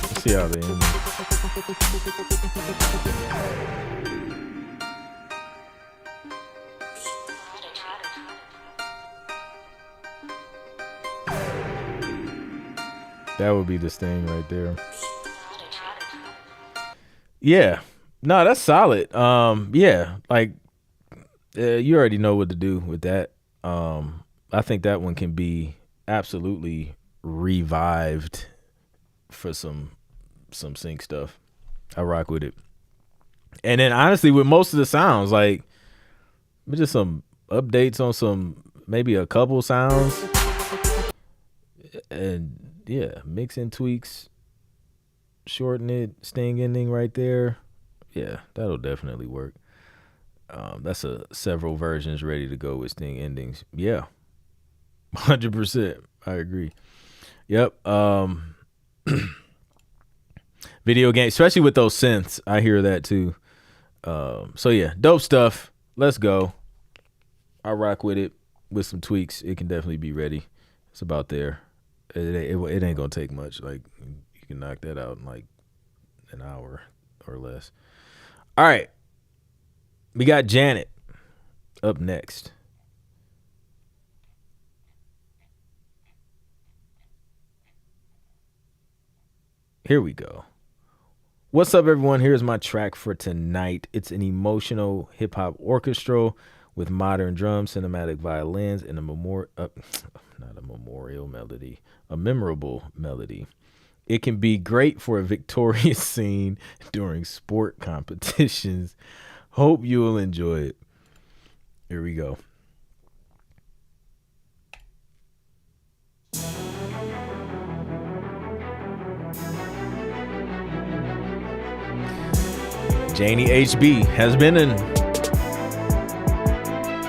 Let's see how they end. That would be this thing right there. Yeah. No, that's solid. Yeah, like you already know what to do with that. I think that one can be absolutely revived for some sync stuff. I rock with it. And then honestly, with most of the sounds, like just some updates on maybe a couple sounds, and yeah, mixing tweaks, shorten it, sting ending right there. Yeah, that'll definitely work. That's several versions ready to go with sting endings. Yeah, 100%. I agree. Yep. Video game, especially with those synths, I hear that too. So yeah, dope stuff. Let's go. I rock with it. with some tweaks, it can definitely be ready. It's about there. It ain't gonna take much. Like you can knock that out in like an hour or less. All right, we got Janet up next. Here we go. What's up, everyone? Here's my track for tonight. It's an emotional hip hop orchestral with modern drums, cinematic violins, and a memorable melody. It can be great for a victorious scene during sport competitions. Hope you will enjoy it. Here we go. Janie HB has been in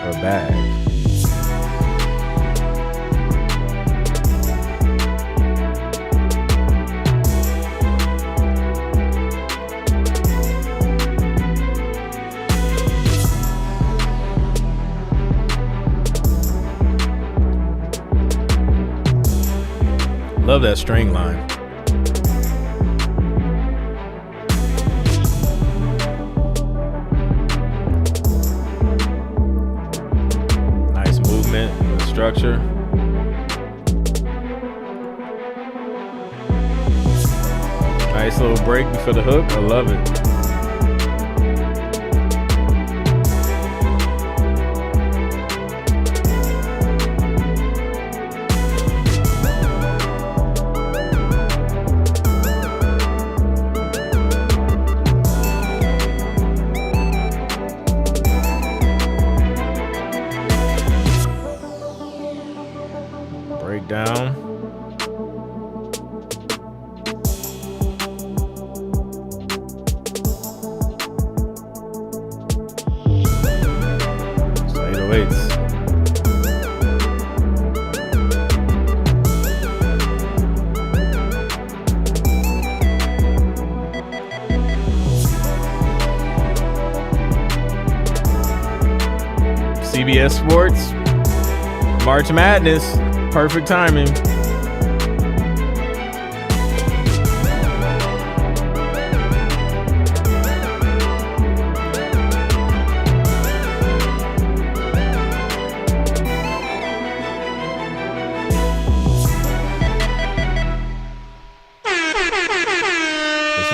her bag. Love that string line. Structure. Nice little break before the hook. I love it. Down. It's 808s. CBS Sports, March Madness. Perfect timing. It's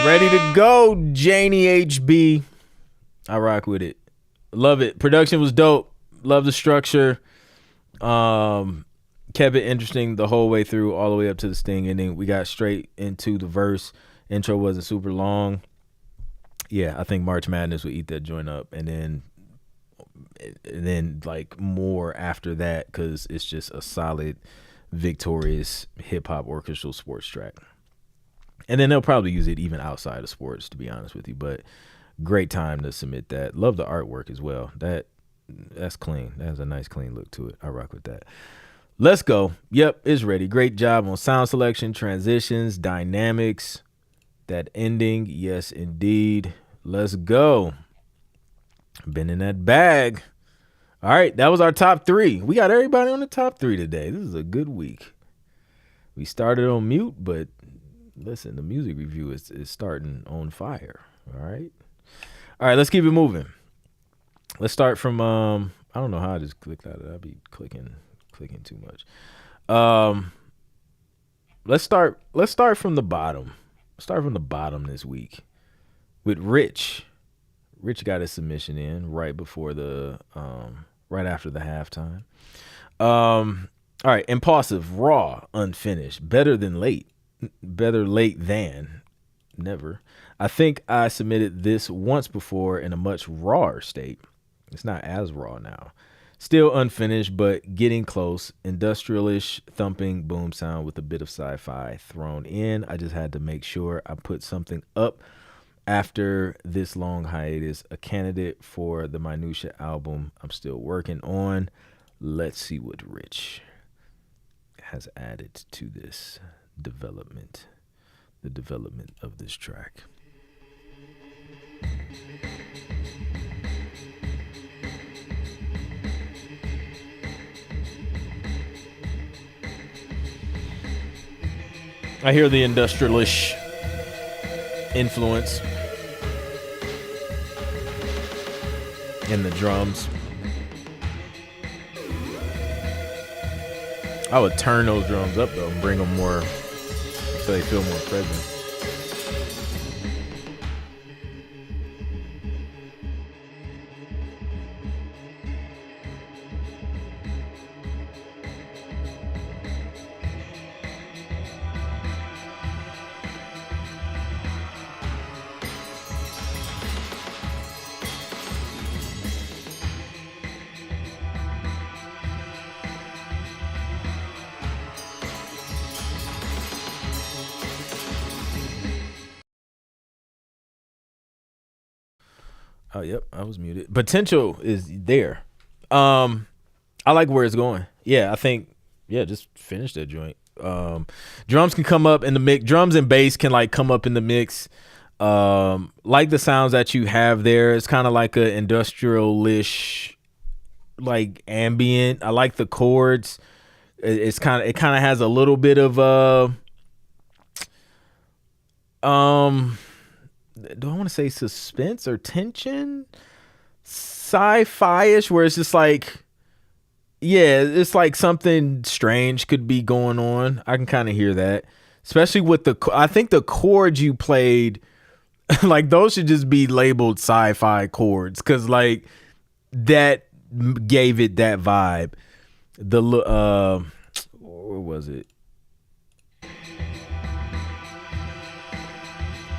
ready to go, Janie HB. I rock with it. Love it. Production was dope. Love the structure. Kept it interesting the whole way through, all the way up to the Sting ending. We got straight into the verse. Intro wasn't super long. Yeah, I think March Madness would eat that joint up, and then like more after that, because it's just a solid, victorious hip hop orchestral sports track. And then they'll probably use it even outside of sports, to be honest with you. But great time to submit that. Love the artwork as well. That's clean. That has a nice clean look to it. I rock with that. Let's go. Yep, it's ready. Great job on sound selection, transitions, dynamics, that ending. Yes, indeed. Let's go. Been in that bag. All right, that was our top 3. We got everybody on the top 3 today. This is a good week. We started on mute, but listen, the music review is starting on fire. All right, let's keep it moving. Let's start from, I don't know how I just clicked out of it. I'll be clicking too much. Let's start from the bottom. Start from the bottom this week with Rich. Rich got his submission in right before right after the halftime. All right, Impulsive, Raw, Unfinished, Better Late Than Never. I think I submitted this once before in a much rawer state. It's not as raw now. Still unfinished, but getting close. Industrial-ish thumping boom sound with a bit of sci-fi thrown in. I just had to make sure I put something up after this long hiatus. A candidate for the Minutia album I'm still working on. Let's see what Rich has added to this development. The development of this track. I hear the industrialish influence in the drums. I would turn those drums up though and bring them more so they feel more present. Oh, yep, I was muted. Potential is there. I like where it's going. Yeah, I think, just finish that joint. Drums can come up in the mix. Drums and bass can like come up in the mix. Like the sounds that you have there. It's kind of like a industrial-ish, like ambient. I like the chords. It kind of has a little bit of do I want to say suspense or tension, sci-fi-ish, where it's just like, it's like something strange could be going on. I can kind of hear that, especially with I think the chords you played, like those should just be labeled sci-fi chords, because like that gave it that vibe. Where was it?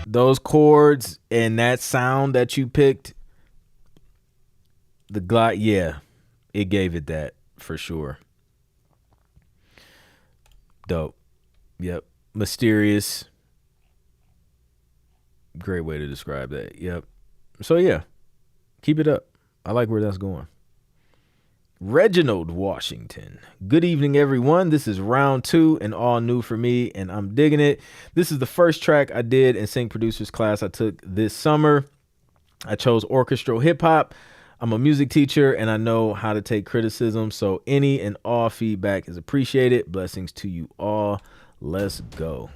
Those chords and that sound that you picked, it gave it that for sure. Dope. Yep. Mysterious. Great way to describe that. Yep. So yeah, keep it up. I like where that's going. Reginald Washington. Good evening, everyone. This is round 2 and all new for me, and I'm digging it. This is the first track I did in Sync Producers class I took this summer. I chose orchestral hip hop. I'm a music teacher, and I know how to take criticism, so any and all feedback is appreciated. Blessings to you all. Let's go.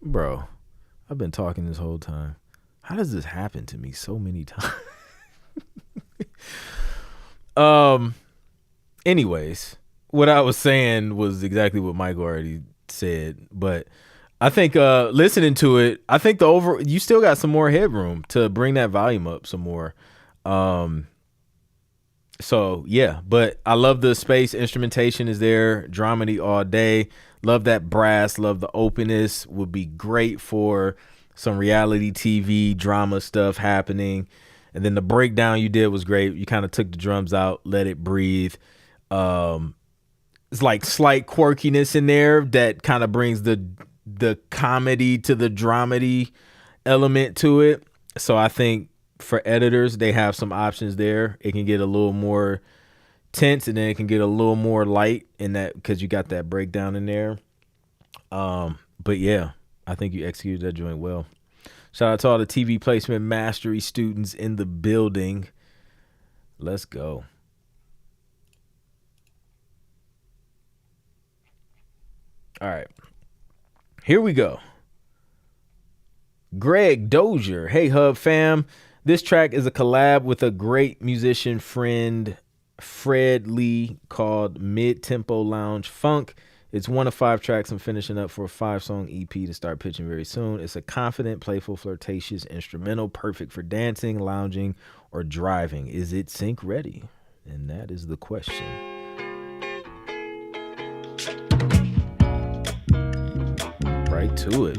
Bro, I've been talking this whole time. How does this happen to me so many times? Anyways, what I was saying was exactly what Mike already said, but I think listening to it, I think you still got some more headroom to bring that volume up some more. So yeah, but I love the space instrumentation is there, dramedy all day. Love that brass, love the openness. Would be great for some reality TV drama stuff happening. And then the breakdown you did was great. You kind of took the drums out, let it breathe. It's like slight quirkiness in there that kind of brings the comedy to the dramedy element to it. So I think for editors, they have some options there. It can get a little more tense, and then it can get a little more light in that because you got that breakdown in there. But yeah, I think you executed that joint well. Shout out to all the TV placement mastery students in the building. Let's go. All right. Here we go. Greg Dozier. Hey, Hub fam. This track is a collab with a great musician friend, Fred Lee, called Mid-Tempo Lounge Funk. It's one of 5 tracks I'm finishing up for a 5-song EP to start pitching very soon. It's a confident, playful, flirtatious instrumental, perfect for dancing, lounging, or driving. Is it sync ready? And that is the question. Right to it.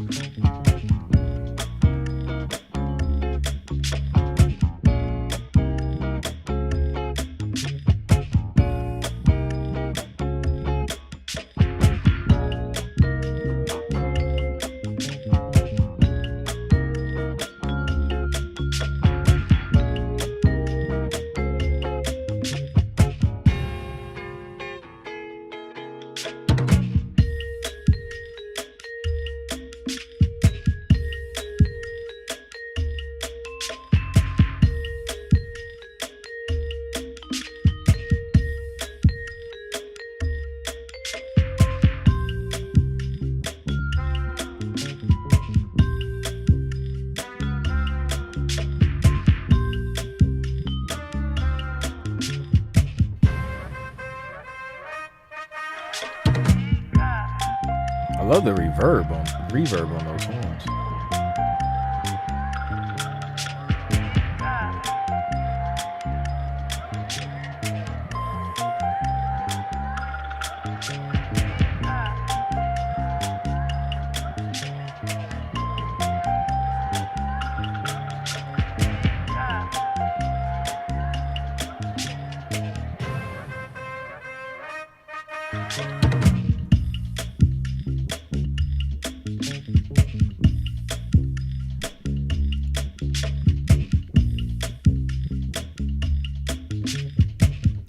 I love the reverb on those horns.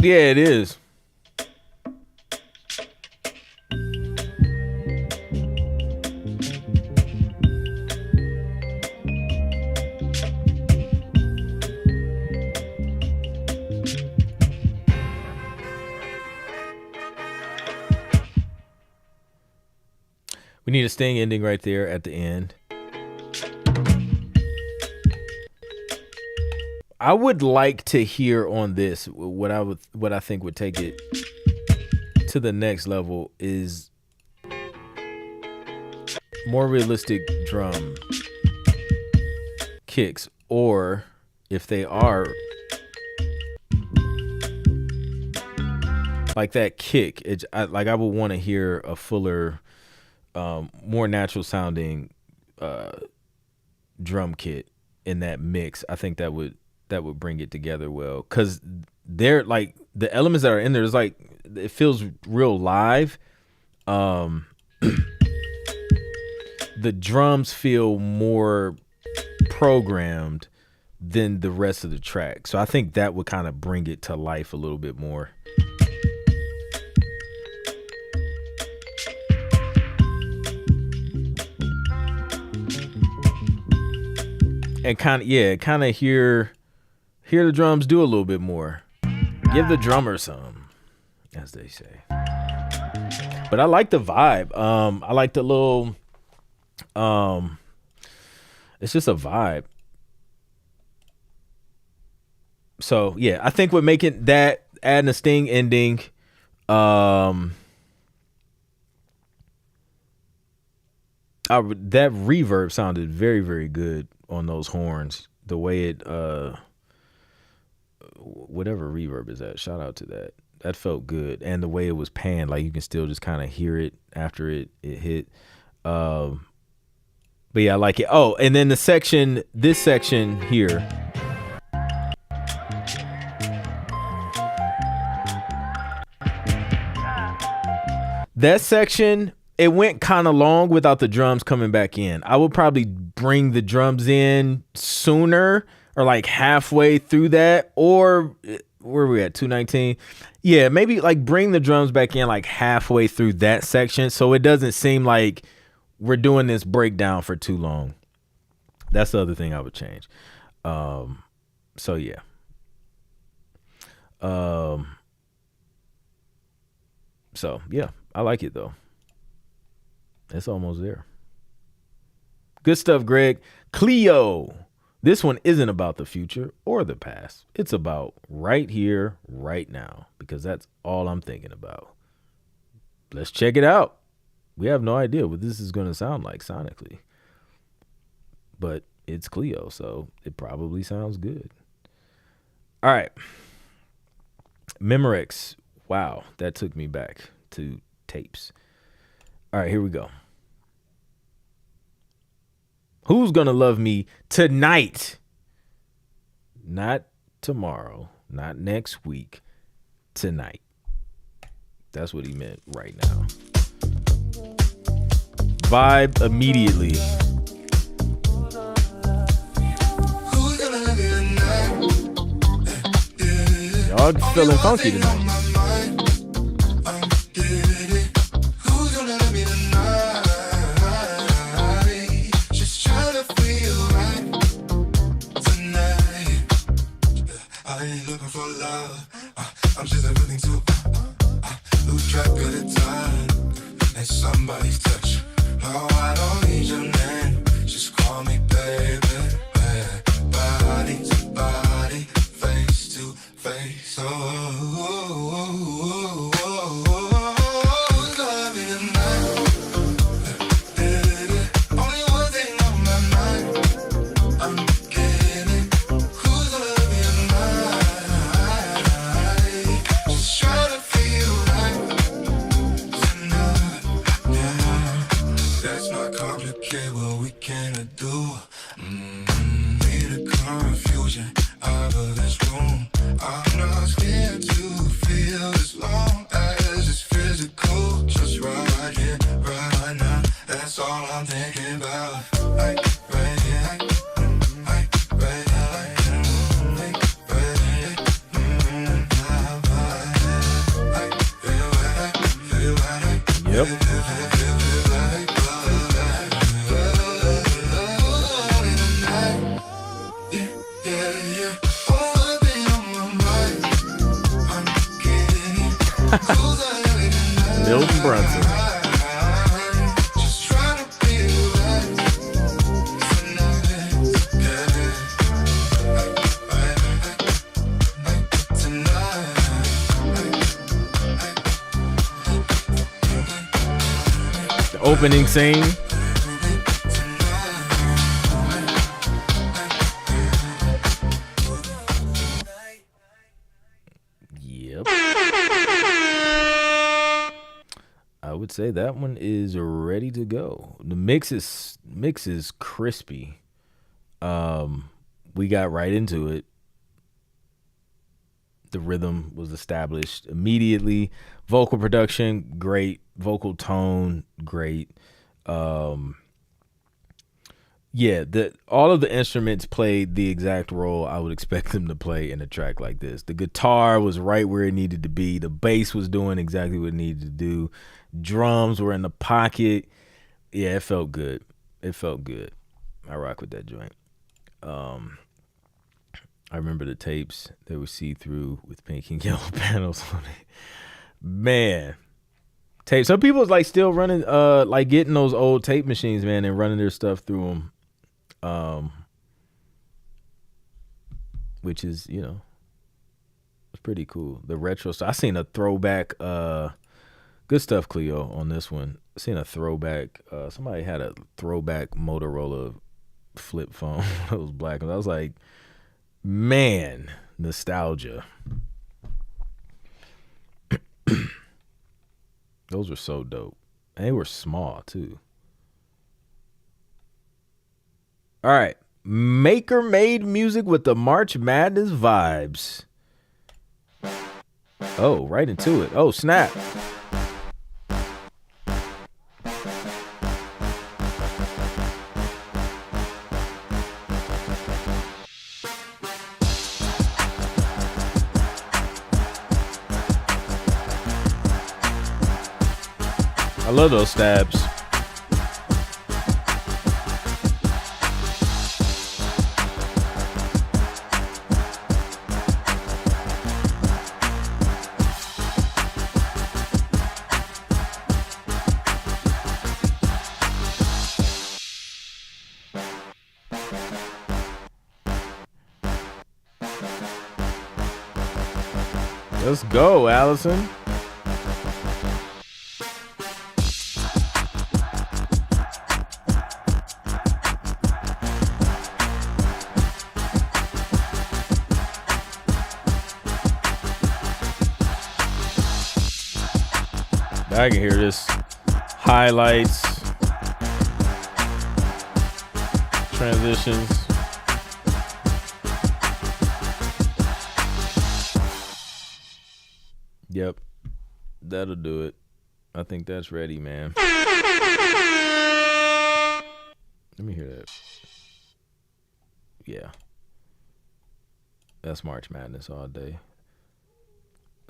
Yeah, it is. We need a Sting ending right there at the end. I would like to hear on this what I think would take it to the next level is more realistic drum kicks, or if they are like that kick, I would want to hear a fuller, more natural sounding drum kit in that mix. I think that would bring it together well, because they're like the elements that are in there is like it feels real live. The drums feel more programmed than the rest of the track, so I think that would kind of bring it to life a little bit more. And kind of hear the drums do a little bit more. Give the drummer some, as they say. But I like the vibe. I like the little, it's just a vibe. So yeah, I think we're making that, adding a Sting ending. That reverb sounded very, very good on those horns. The way it, whatever reverb is that, shout out to that. That felt good, and the way it was panned, like you can still just kind of hear it after it hit. But yeah, I like it. Oh, and then this section here. That section, it went kind of long without the drums coming back in. I would probably bring the drums in sooner, or like halfway through that, or where are we at, 219? Yeah, maybe like bring the drums back in like halfway through that section, so it doesn't seem like we're doing this breakdown for too long. That's the other thing I would change. So yeah. So yeah, I like it though. It's almost there. Good stuff, Greg. Cleo. This one isn't about the future or the past. It's about right here, right now, because that's all I'm thinking about. Let's check it out. We have no idea what this is going to sound like sonically, but it's Cleo, so it probably sounds good. All right. Memorex. Wow, that took me back to tapes. All right, here we go. Who's gonna love me tonight? Not tomorrow, not next week, tonight. That's what he meant right now. Vibe immediately. Y'all feeling funky tonight. I'm just everything to lose track of the time and somebody's touch. No, I don't need your name. Just call me baby. Body to body, face to face. Milton Brunson. The opening scene. I would say that one is ready to go. The mix is crispy. We got right into it. The rhythm was established immediately. Vocal production, great. Vocal tone, great. Yeah, all of the instruments played the exact role I would expect them to play in a track like this. The guitar was right where it needed to be. The bass was doing exactly what it needed to do. Drums were in the pocket. Yeah, it felt good. It felt good. I rock with that joint. I remember the tapes that were see-through with pink and yellow panels on it. Man. Tape. Some people like still running, like getting those old tape machines, man, and running their stuff through them. Which is, pretty cool. The retro stuff. I seen a throwback. Good stuff, Cleo, on this one. I seen a throwback. Somebody had a throwback Motorola flip phone. It was black. And I was like, man, nostalgia. Those were so dope. And they were small, too. All right. Maker made music with the March Madness vibes. Oh, right into it. Oh, snap. I love those stabs. Let's go, Allison. I can hear this. Highlights, transitions. Yep, that'll do it. I think that's ready, man. Let me hear that. Yeah. That's March Madness all day.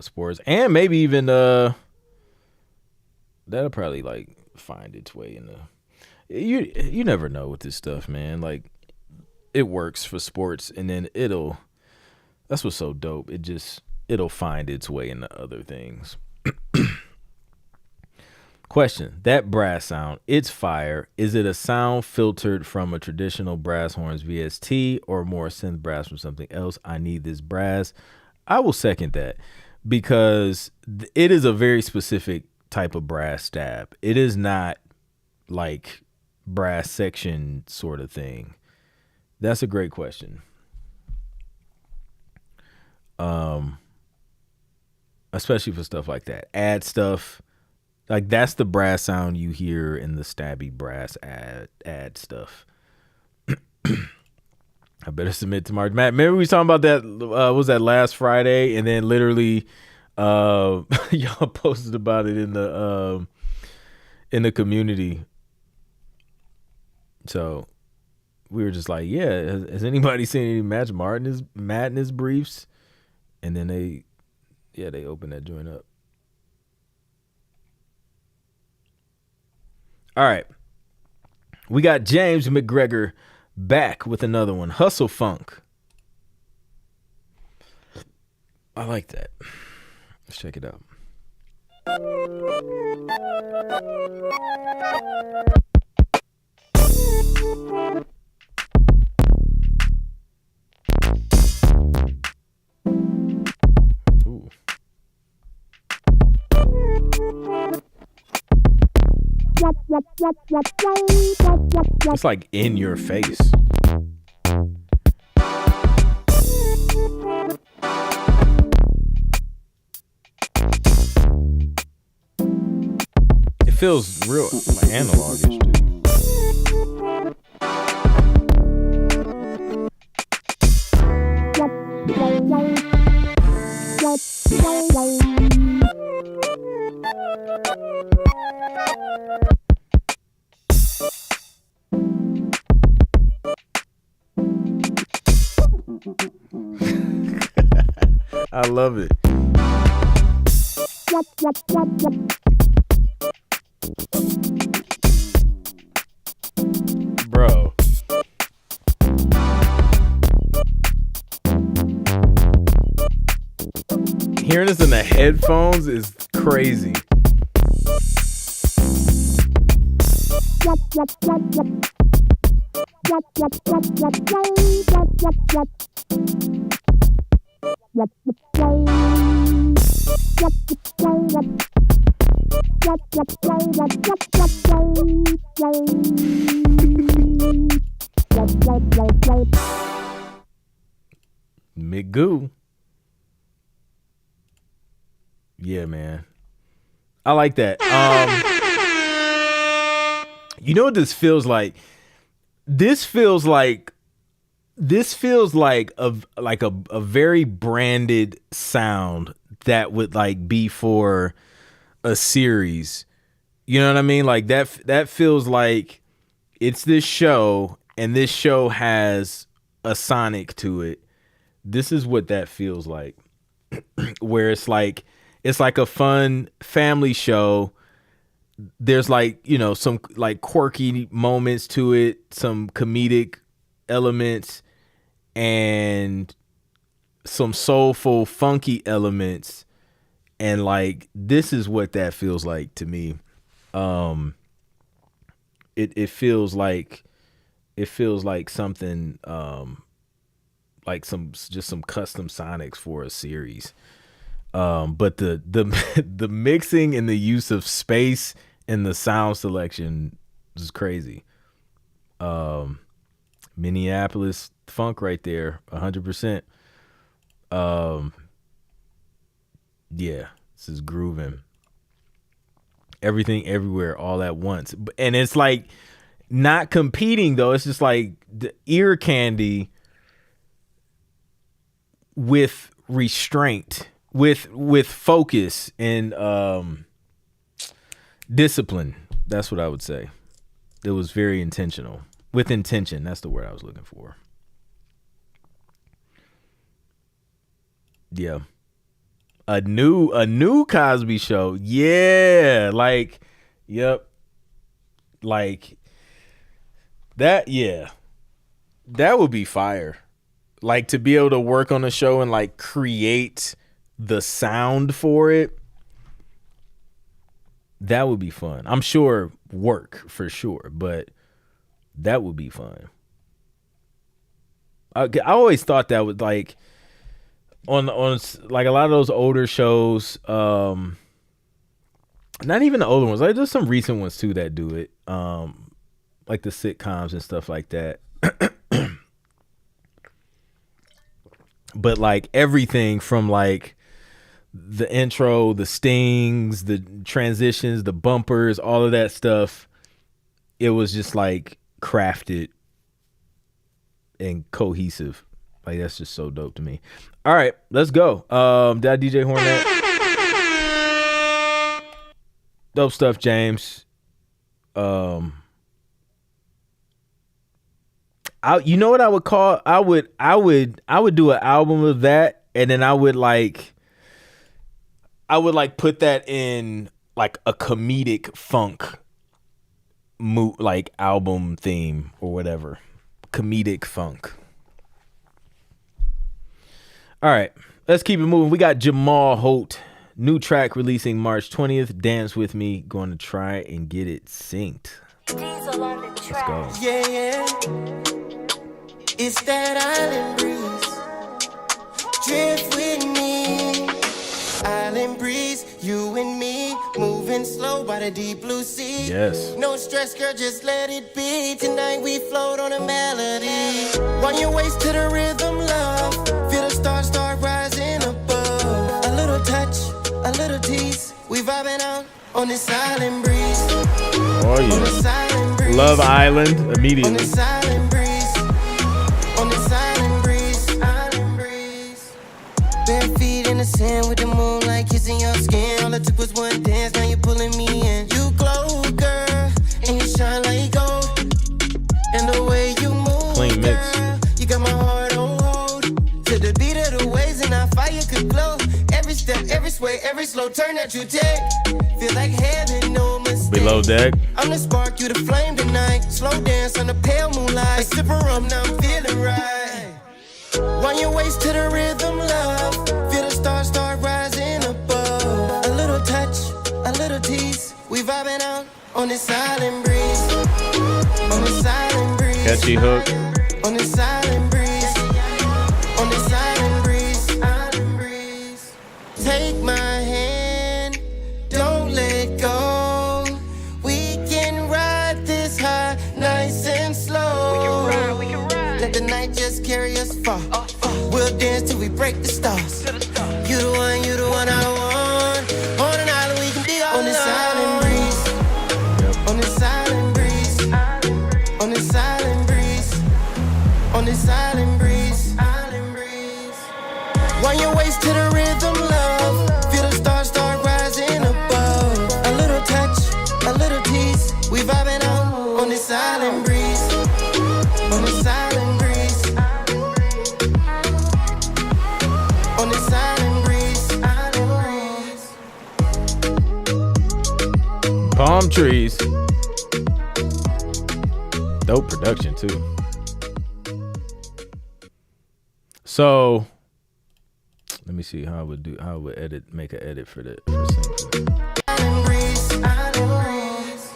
Sports. And maybe even that'll probably like find its way in the you never know with this stuff, man. Like it works for sports and then that's what's so dope. It'll find its way into other things. Question, that brass sound, it's fire. Is it a sound filtered from a traditional brass horns VST or more synth brass from something else? I need this brass. I will second that because it is a very specific type of brass stab. It is not like brass section sort of thing. That's a great question. Especially for stuff like that. Ad stuff. Like that's the brass sound you hear in the stabby brass ad stuff. I better submit to March. Matt, remember we was talking about that, was that last Friday? And then literally y'all posted about it in the community. So we were just like, yeah, has anybody seen any March Madness briefs? And then they opened that joint up. All right. We got James McGregor back with another one. Hustle Funk. I like that. Let's check it out. Ooh. It's like in your face. It feels real analogish, dude. I love it. Bro. Hearing this in the headphones is crazy. McGoo. Yeah, man. I like that. You know what this feels like? This feels like a very branded sound that would like be for a series. You know what I mean? Like that feels like it's this show and this show has a Sonic to it. This is what that feels like. Where it's like a fun family show. There's like, you know, some like quirky moments to it, some comedic elements, and some soulful, funky elements. And like, this is what that feels like to me. It feels like something, like some custom Sonics for a series. But the mixing and the use of space and the sound selection is crazy. Minneapolis funk right there, 100%. Yeah, this is grooving. Everything, everywhere, all at once, and it's like not competing though. It's just like the ear candy with restraint. With focus and discipline. That's what I would say. It was very intentional. With intention. That's the word I was looking for. Yeah. A new Cosby Show. Yeah. Like, yep. Like that, yeah. That would be fire. Like to be able to work on a show and like create the sound for it, that would be fun. I'm sure work for sure, but that would be fun. I always thought that would like on like a lot of those older shows, not even the older ones, like there's some recent ones too that do it, like the sitcoms and stuff like that. But like everything from like the intro, the stings, the transitions, the bumpers, all of that stuff, it was just like crafted and cohesive. Like that's just so dope to me. All right, let's go. Did I DJ Hornet? Dope stuff, James. You know what I would call? I would do an album of that, and then I would put that in like a comedic funk like album theme or whatever. Comedic funk. All right, let's keep it moving. We got Jamal Holt, new track releasing March 20th. Dance with me. Going to try and get it synced. Let's go. Yeah, yeah. It's that island breeze. Drift with me. Island breeze, you and me, moving slow by the deep blue sea. Yes. No stress, girl, just let it be. Tonight we float on a melody. Wind your waist to the rhythm, love. Feel the stars start rising above. A little touch, a little tease. We vibing out on this island breeze. Oh yeah. On this island breeze. Love Island On immediately. this island breeze. On this island breeze. Island breeze. Bare feet in the sand with the moonlight kissing your skin. All it took was one dance, now you're pulling me in. You glow, girl, and you shine like gold. And the way you move, Clean mix. girl, you got my heart on hold. To the beat of the waves and our fire could glow. Every step, every sway, every slow turn that you take. Feel like heaven, no mistake. Below deck. I'm the spark, you the flame tonight. Slow dance on the pale moonlight. A sip of rum, now I'm feeling right. Wind your waist to the rhythm, love. Feel the stars start rising above. A little touch, a little tease. We vibing out on this island breeze. On this island breeze. Catchy hook. On this island breeze. On this island breeze. Island breeze. Take my dance till we break the stars. You the one I want. On an island we can be all on this island breeze. On this island breeze. On this island breeze. On this island breeze. Island breeze. Wind your waist to the rhythm, love. Feel the stars start rising above. A little touch, a little tease. We vibing out on this island breeze. On this island breeze. On this island breeze. Island breeze. Palm trees. Dope production too. So let me see how I would make an edit for that. Island breeze. Island breeze.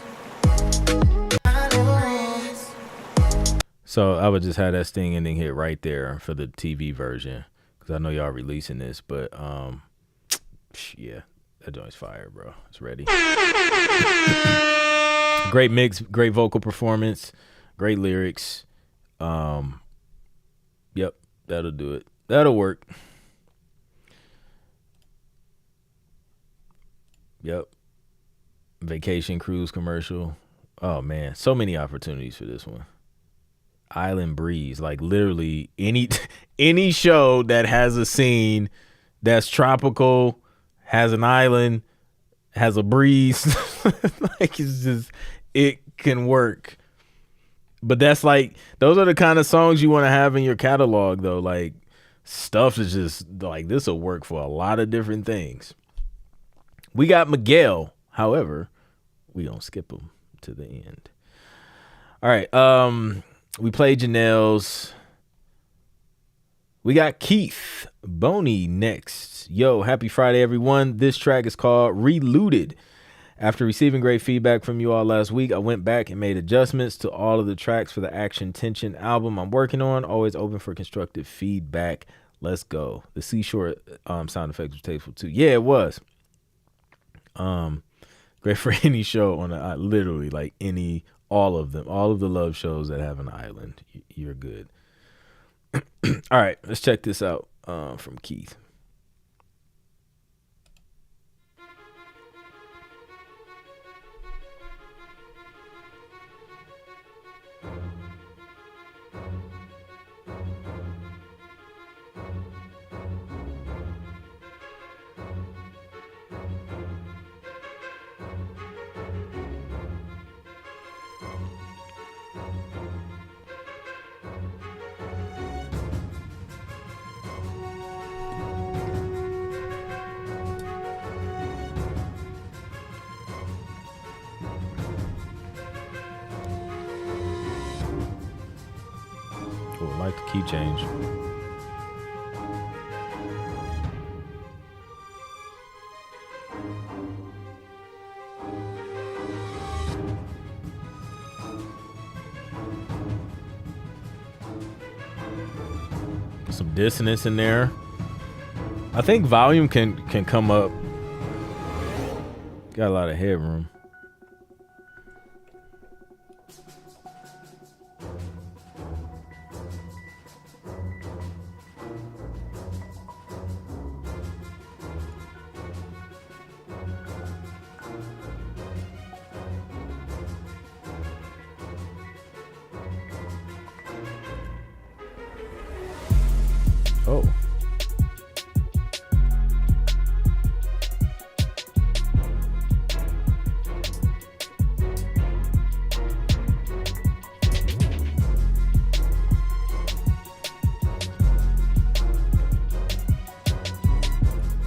So I would just have that sting ending hit right there for the TV version, because I know y'all releasing this, but yeah, that joint's fire, bro. It's ready. Great mix, great vocal performance, great lyrics. Yep, that'll do it. That'll work. Yep. Vacation cruise commercial. Oh man, so many opportunities for this one. Island breeze, like literally any show that has a scene that's tropical, has an island, has a breeze, like it's just, it can work. But that's like, those are the kind of songs you want to have in your catalog though. Like stuff is just like, this will work for a lot of different things. We got Miguel, however, we don't skip him to the end. All right, we played Janelle's. We got Keith Boney next. Yo, happy Friday, everyone. This track is called Relooted. After receiving great feedback from you all last week, I went back and made adjustments to all of the tracks for the Action Tension album I'm working on. Always open for constructive feedback. Let's go. The Seashore sound effects was tasteful too. Yeah, it was. Great for any show on the literally like all of them, all of the love shows that have an island. You're good. All right, let's check this out from Keith. Oh, I like the key change. Some dissonance in there. I think volume can come up. Got a lot of headroom. Oh.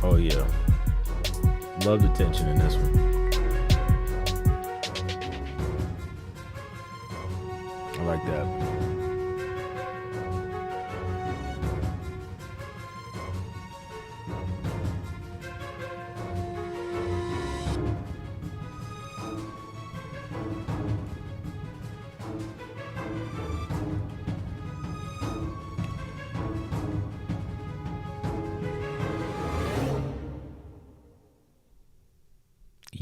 Oh yeah. Love the tension in this one. I like that.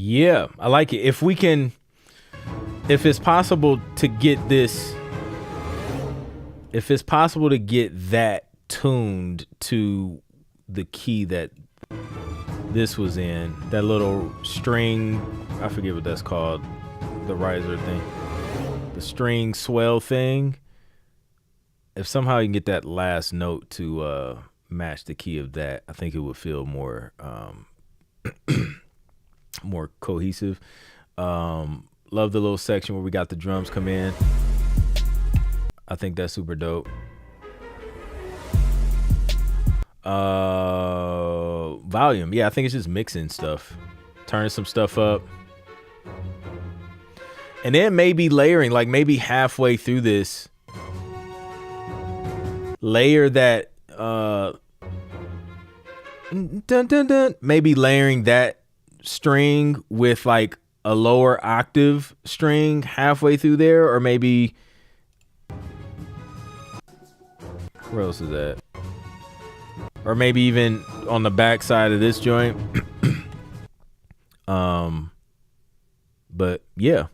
Yeah, I like it. If it's possible to get this, if it's possible to get that tuned to the key that this was in. That little string, I forget what that's called, the riser thing, the string swell thing. If somehow you can get that last note to match the key of that, I think it would feel more more cohesive. Love the little section where we got the drums come in. I think that's super dope. Volume, yeah, I think it's just mixing stuff, turning some stuff up, and then maybe layering, like maybe halfway through this, layer that dun, dun, dun, maybe layering that string with like a lower octave string halfway through there, or maybe where else is that? Or maybe even on the back side of this joint. But yeah,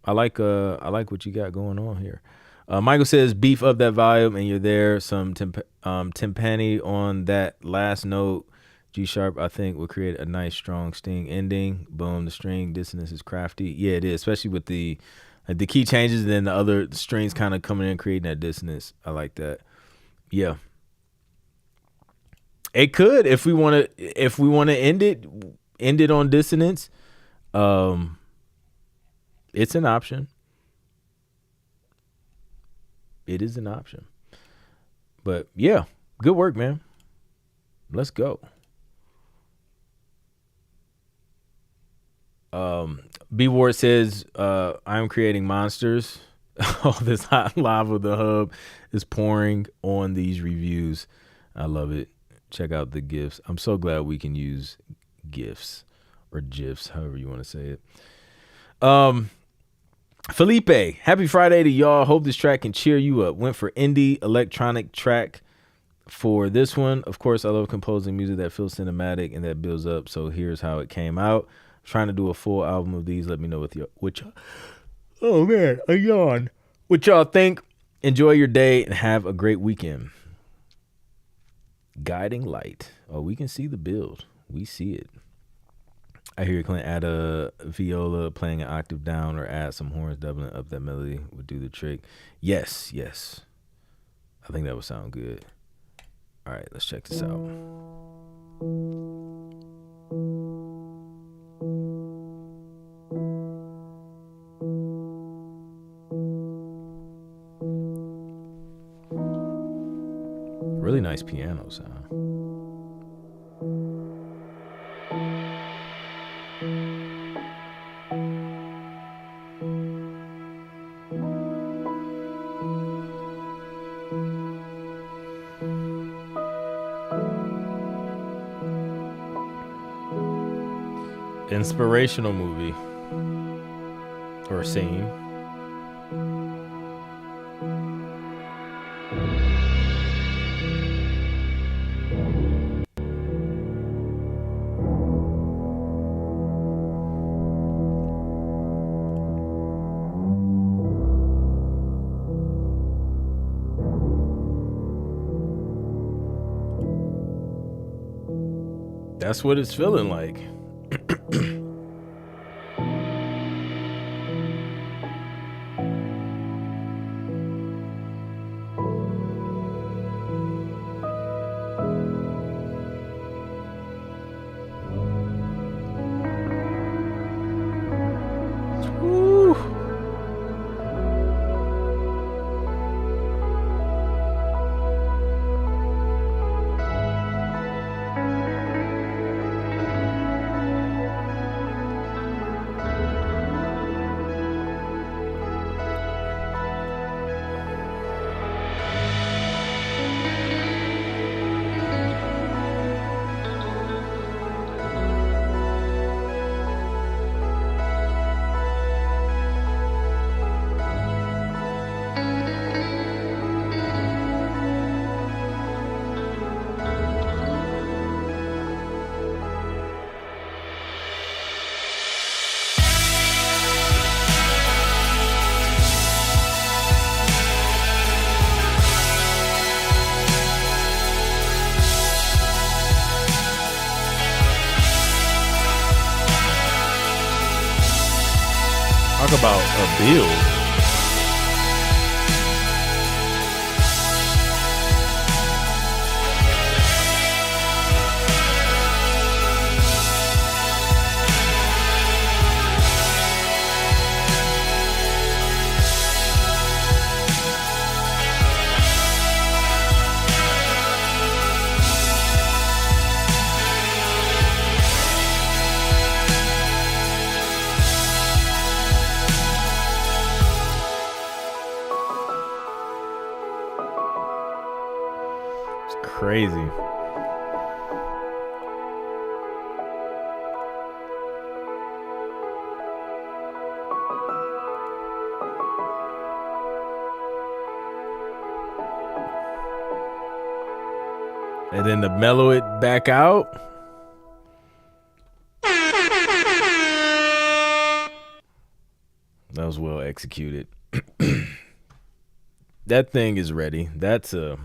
I like what you got going on here. Michael says beef up that volume and you're there. Some timpani on that last note. G sharp, I think, will create a nice strong sting ending. Boom, the string dissonance is crafty. Yeah, it is, especially with the key changes and then the other strings kind of coming in creating that dissonance. I like that. Yeah. It could, if we want to end it on dissonance. It's an option. It is an option. But yeah, good work, man. Let's go. B Ward says, I'm creating monsters. All this hot lava the hub is pouring on these reviews. I love it. Check out the GIFs. I'm so glad we can use GIFs or GIFs, however you want to say it. Felipe, happy Friday to y'all. Hope this track can cheer you up. Went for indie electronic track for this one. Of course, I love composing music that feels cinematic and that builds up. So here's how it came out. I'm trying to do a full album of these. Let me know what y'all. Oh man, a yawn. What y'all think? Enjoy your day and have a great weekend. Guiding light. Oh, we can see the build. We see it. I hear you, Clint. Add a viola playing an octave down or add some horns doubling up that melody would do the trick. Yes. I think that would sound good. All right, let's check this out. Really nice piano sound. Inspirational movie or scene. That's what it's feeling like. Talk about a build. Crazy. And then to mellow it back out. That was well executed. That thing is ready. That's a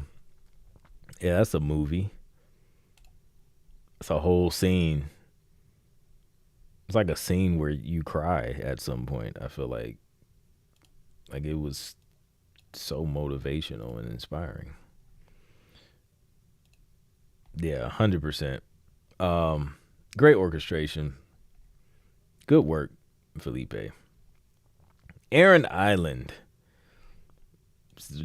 movie. It's a whole scene. It's like a scene where you cry at some point. I feel like it was so motivational and inspiring. Yeah, 100%. Great orchestration. Good work, Felipe. Aaron Island.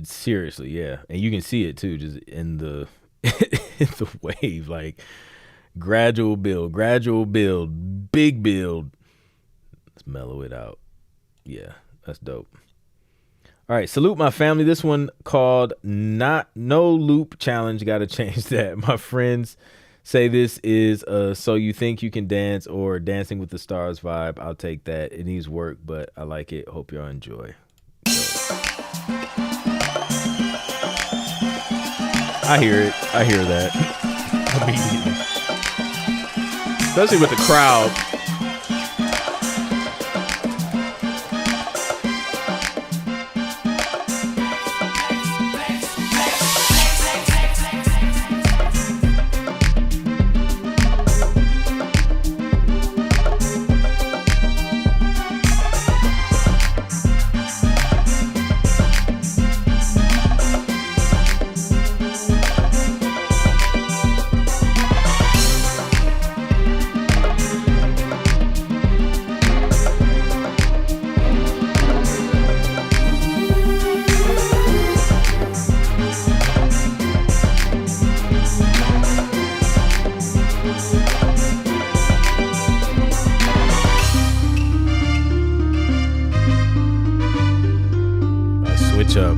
Seriously, yeah. And you can see it too, just in the in the wave. Like gradual build, big build. Let's mellow it out. Yeah, that's dope. All right, salute my family. This one called No Loop Challenge. Got to change that. My friends say this is So You Think You Can Dance or Dancing with the Stars vibe. I'll take that. It needs work, but I like it. Hope y'all enjoy. I hear it. I hear that. Immediately. Especially with the crowd. Up.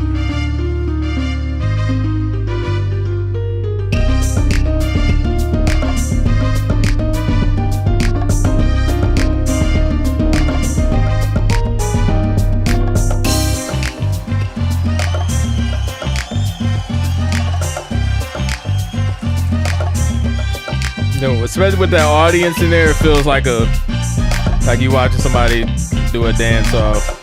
No, especially with that audience in there, it feels like you watching somebody do a dance off.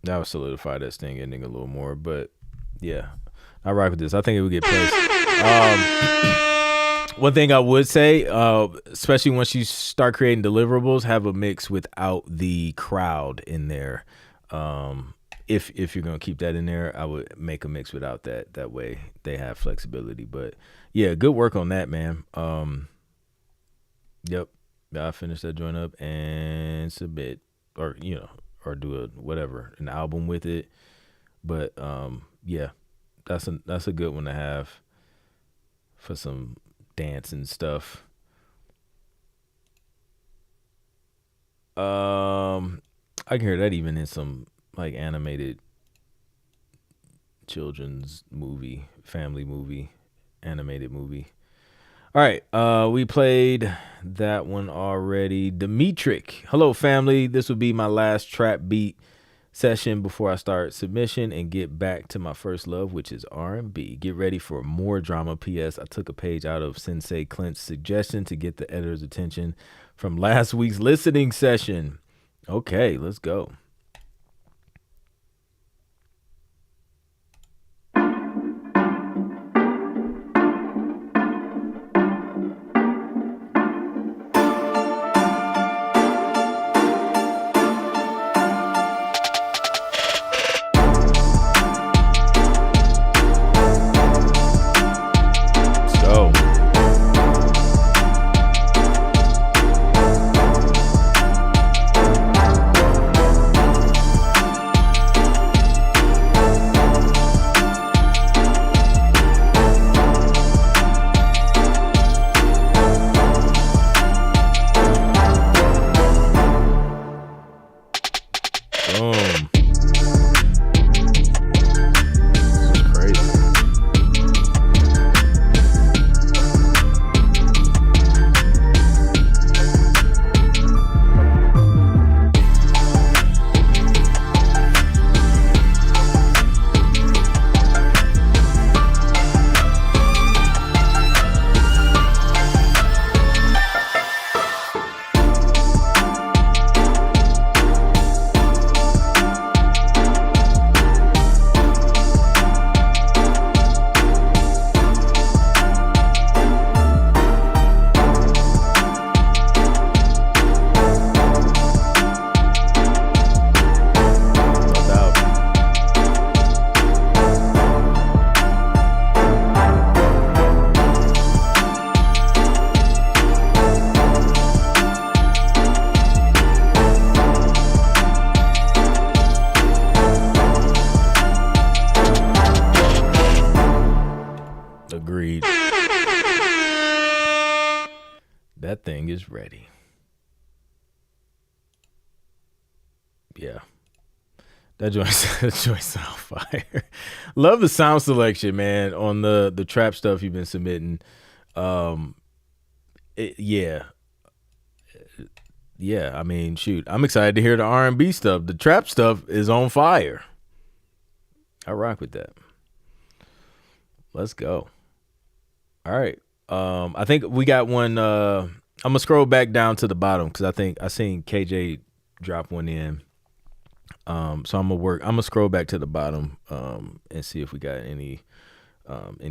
That would solidify that sting ending a little more, but yeah, I rock with this. I think it would get placed. One thing I would say, especially once you start creating deliverables, have a mix without the crowd in there. If you're gonna keep that in there, I would make a mix without that. That way they have flexibility. But yeah, good work on that, man. Yep, I finished that joint up and submit. or or do an album with it. But yeah, that's a good one to have for some dance and stuff. I can hear that even in some like animated children's movie, family movie, animated movie. All right, we played that one already. Dimitrik, hello family. This will be my last trap beat session before I start submission and get back to my first love, which is R&B. Get ready for more drama. P.S. I took a page out of Sensei Clint's suggestion to get the editor's attention from last week's listening session. Okay, let's go. That thing is ready. Yeah. That joint's on fire. Love the sound selection, man, on the trap stuff you've been submitting. Yeah. I mean, shoot, I'm excited to hear the R&B stuff. The trap stuff is on fire. I rock with that. Let's go. All right. I think we got one. I'm gonna scroll back down to the bottom because I think I seen KJ drop one in. So I'm gonna scroll back to the bottom and see if we got any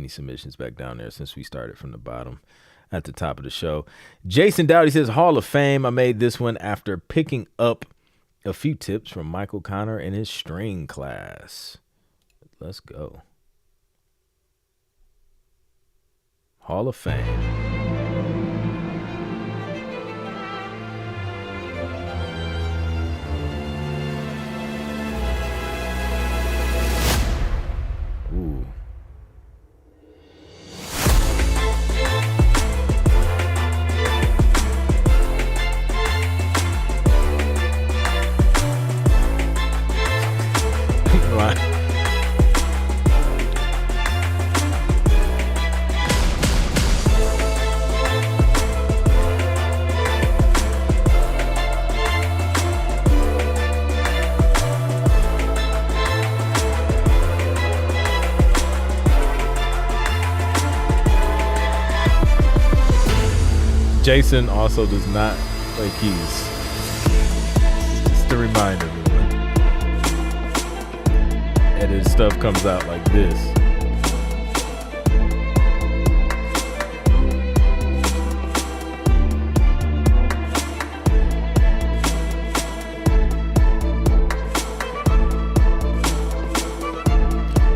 submissions back down there since we started from the bottom at the top of the show. Jason Dowdy says Hall of Fame. I made this one after picking up a few tips from Michael Connor in his string class. Let's go. Hall of Fame. Ooh. Jason also does not play keys. Just a reminder, everyone. And his stuff comes out like this.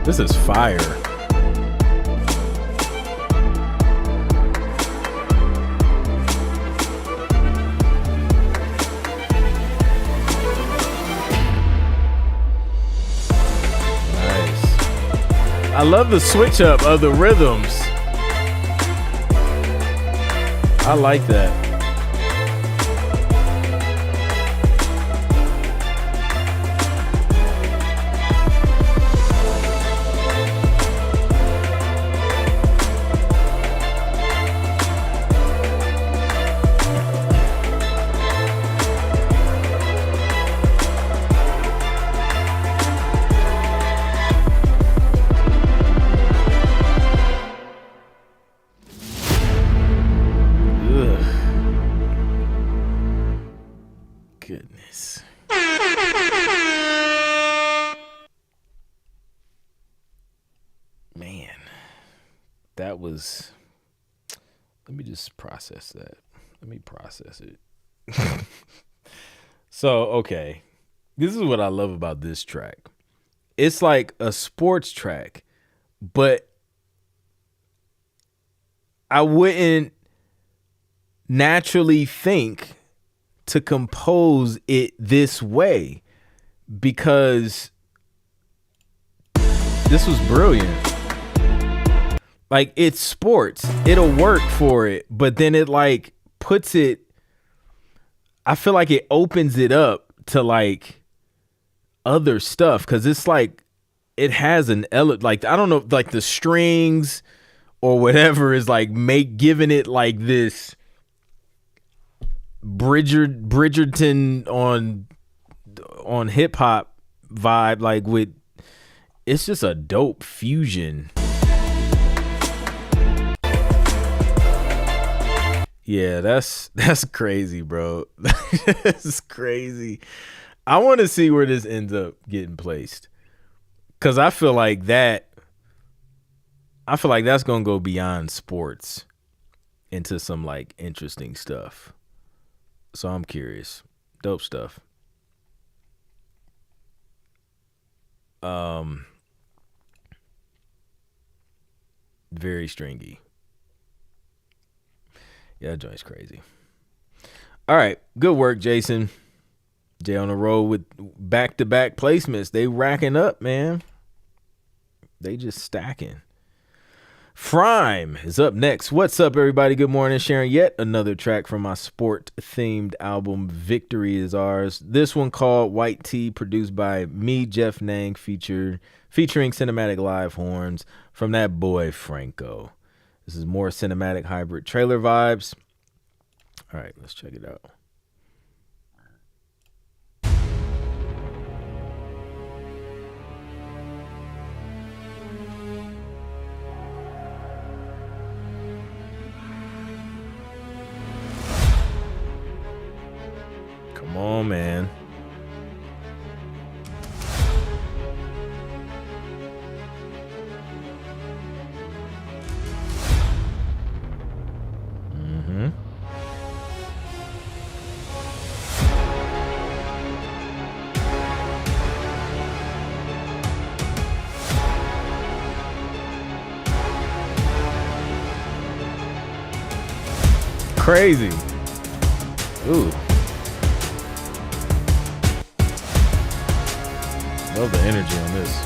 This is fire. I love the switch up of the rhythms. I like that. Goodness. Man, that was. Let me just process that. Let me process it. So, okay. This is what I love about this track. It's like a sports track, but I wouldn't naturally think to compose it this way because this was brilliant. Like, it's sports. It'll work for it, but then it like puts it, I feel like it opens it up to like other stuff because it's like it has an like, I don't know, like the strings or whatever is like giving it like this Bridgerton on hip hop vibe, like with, it's just a dope fusion. Yeah, that's crazy, bro. That's crazy. I want to see where this ends up getting placed, cause I feel like that's gonna go beyond sports into some like interesting stuff. So I'm curious. Dope stuff. Very stringy. Yeah, that joint's crazy. All right. Good work, Jason. Jay on the road with back-to-back placements. They racking up, man. They just stacking. Frime is up next. What's up, everybody? Good morning. Sharing yet another track from my sport-themed album, Victory Is Ours. This one called White Tee, produced by me, Jeff Nang, featuring cinematic live horns from that boy, Franco. This is more cinematic hybrid trailer vibes. All right, let's check it out. Come on, man. Crazy. Ooh. Love the energy on this.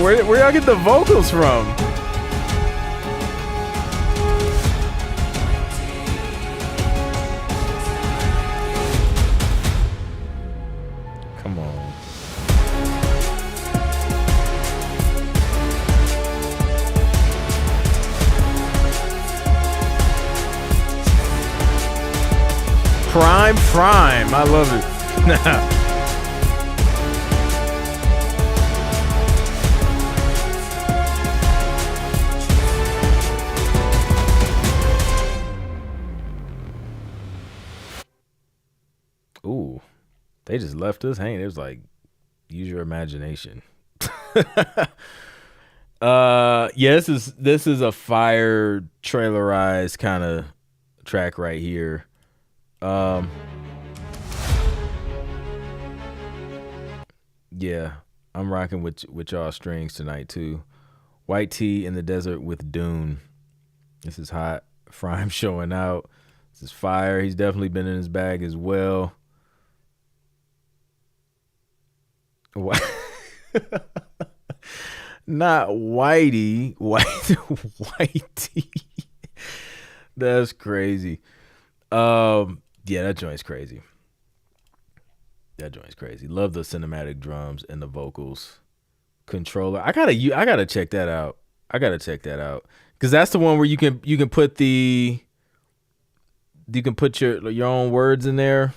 Where y'all get the vocals from? Come on. Prime. I love it. Ooh, they just left us hanging. It was like, use your imagination. Yeah, this is a fire trailerized kind of track right here. Yeah, I'm rocking with y'all strings tonight too. White Tee in the Desert with Dune. This is hot. Frime showing out. This is fire. He's definitely been in his bag as well. What? Not Whitey. Whitey. That's crazy. Yeah, that joint's crazy. Love the cinematic drums and the vocals. Controller. I gotta check that out. Because that's the one where you can put your own words in there.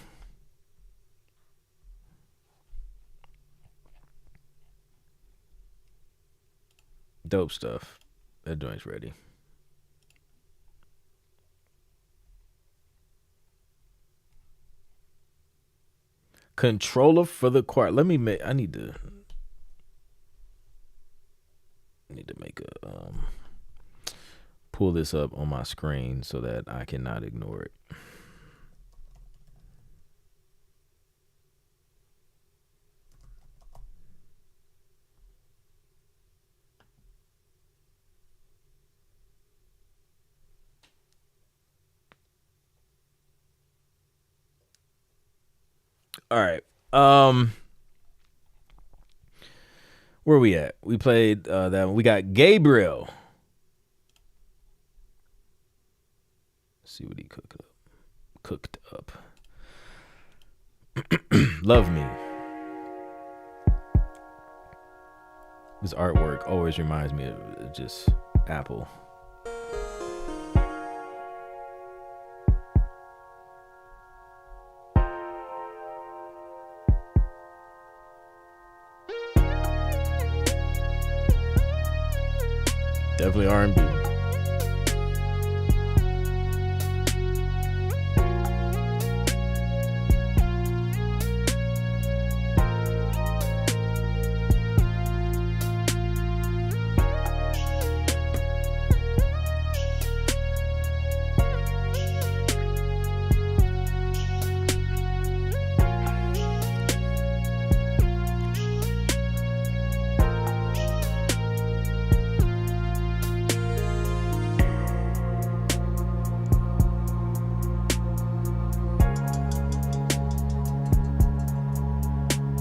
Dope stuff. That joint's ready. Controller for the choir. I need to make a pull this up on my screen so that I cannot ignore it. All right. Where we at? We played that one. We got Gabriel. Let's see what he cooked up. Love Me. This artwork always reminds me of just Apple. Definitely R&B.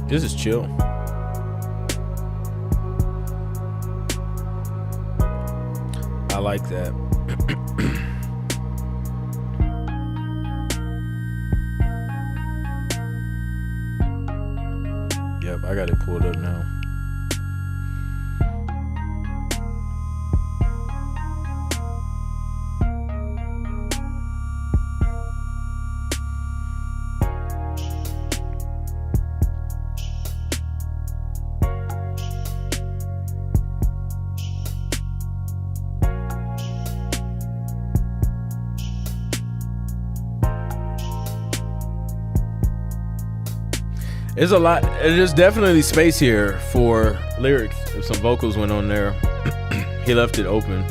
This is chill. I like that. Yep, I got it pulled up now. There's definitely space here for lyrics. If some vocals went on there, he left it open.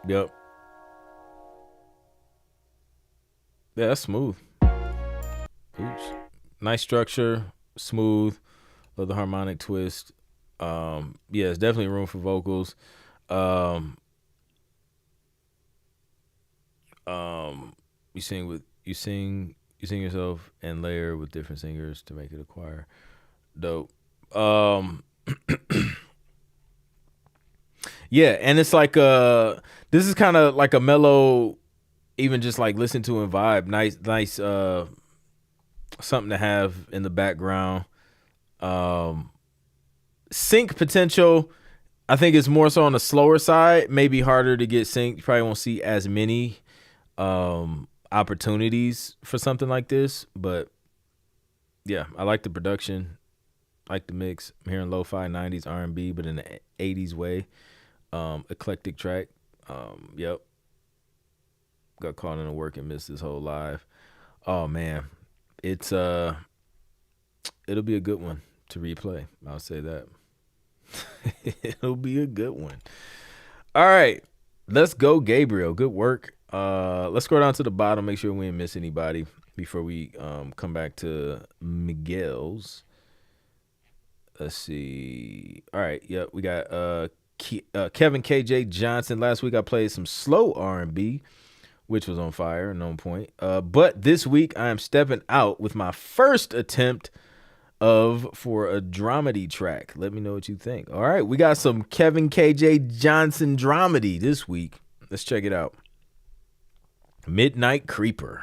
Yep. Yeah, that's smooth. Oops. Nice structure, smooth. Love the harmonic twist. Yeah, it's definitely room for vocals. You sing yourself and layer with different singers to make it a choir. Dope. Yeah, and it's like this is kind of like a mellow, even just like listen to and vibe. Nice something to have in the background. Sync potential, I think it's more so on the slower side, maybe harder to get synced. You probably won't see as many opportunities for something like this, but yeah, I like the production, like the mix. I'm hearing lo-fi 90s R&B, but in the 80s way. Eclectic track. Yep. Got caught in the work and missed this whole live. Oh man. It's it'll be a good one to replay. I'll say that. It'll be a good one. All right. Let's go, Gabriel. Good work. Let's go down to the bottom, make sure we didn't miss anybody before we come back to Miguel's. Let's see. All right. Yep. We got Kevin KJ Johnson. Last week I played some slow R&B, which was on fire and on point. But this week I am stepping out with my first attempt for a dramedy track. Let me know what you think. All right. We got some Kevin KJ Johnson dramedy this week. Let's check it out. Midnight Creeper.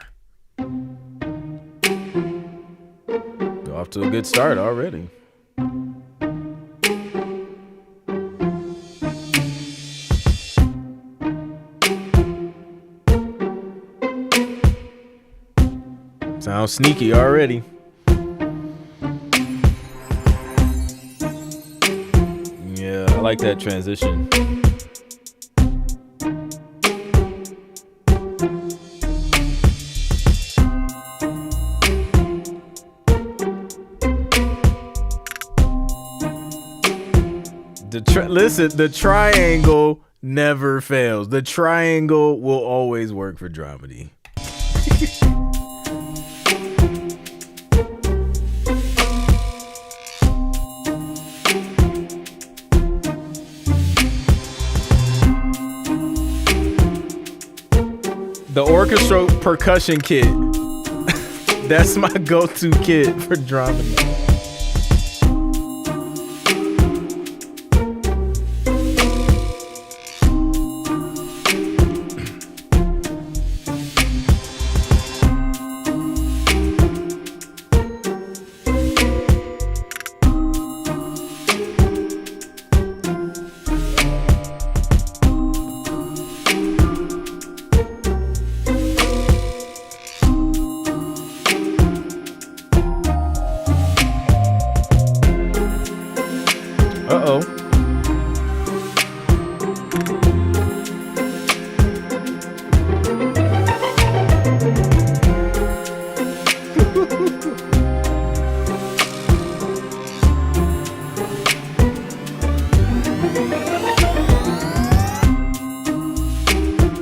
Off to a good start already. Sounds sneaky already. Yeah, I like that transition. Listen, the triangle never fails. The triangle will always work for dramedy. The orchestral percussion kit. That's my go-to kit for dramedy.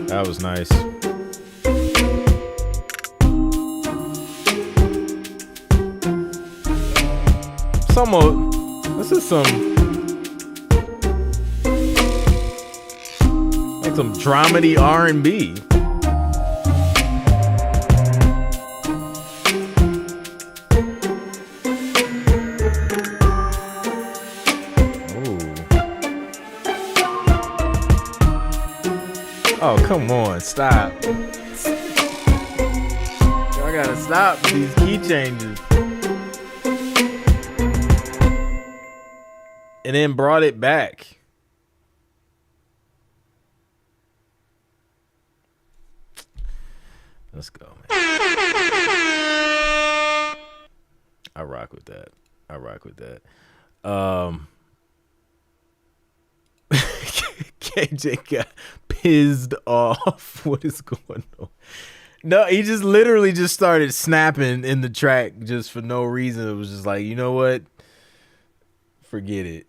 That was nice. This is some dramedy R&B. Oh, come on, stop. I gotta stop these key changes. And then brought it back. Let's go, man. I rock with that. KJ got pissed off. What is going on? No, he just literally just started snapping in the track just for no reason. It was just like, you know what? Forget it.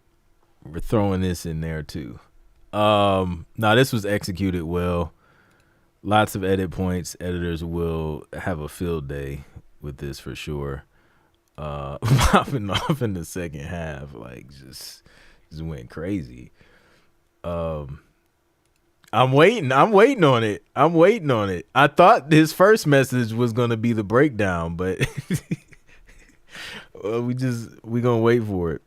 We're throwing this in there too. No, this was executed well. Lots of edit points. Editors will have a field day with this for sure. Popping off in the second half, like just went crazy. I'm waiting on it. I thought his first message was gonna be the breakdown, but we gonna wait for it.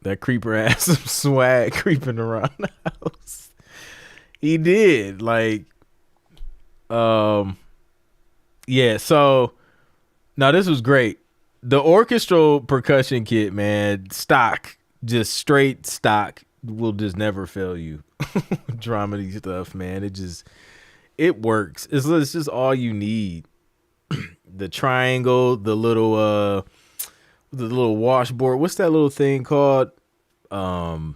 That creeper had some swag creeping around the house. He did, like, yeah. So now this was great. The orchestral percussion kit, man, stock, just straight stock, will just never fail you. Dramedy stuff, man. It works. It's just all you need. The triangle, the little washboard. What's that little thing called? All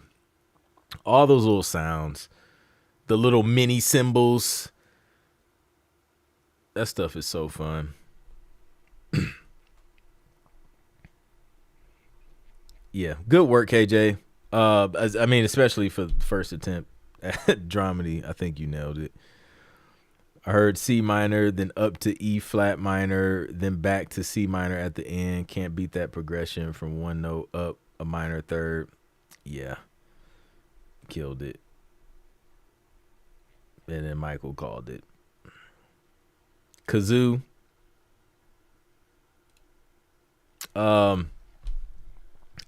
All those little sounds, the little mini cymbals. That stuff is so fun. Yeah, good work, KJ. I mean, especially for the first attempt at dramedy, I think you nailed it. I heard C minor, then up to E flat minor, then back to C minor at the end. Can't beat that progression from one note up a minor third. Yeah, killed it. And then Michael called it. Kazoo. All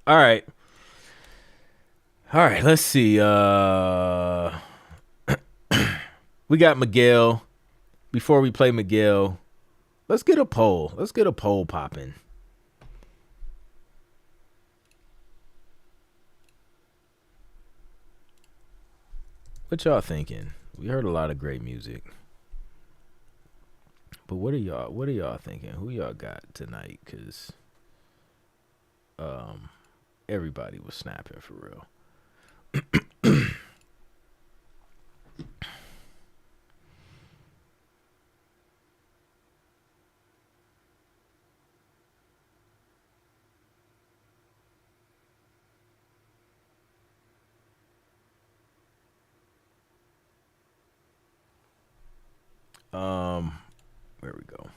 right. All right, let's see. We got Miguel. Before we play Miguel, let's get a poll. Let's get a poll popping. What y'all thinking? We heard a lot of great music. But what are y'all thinking? Who y'all got tonight? Cause everybody was snapping for real. Where we go?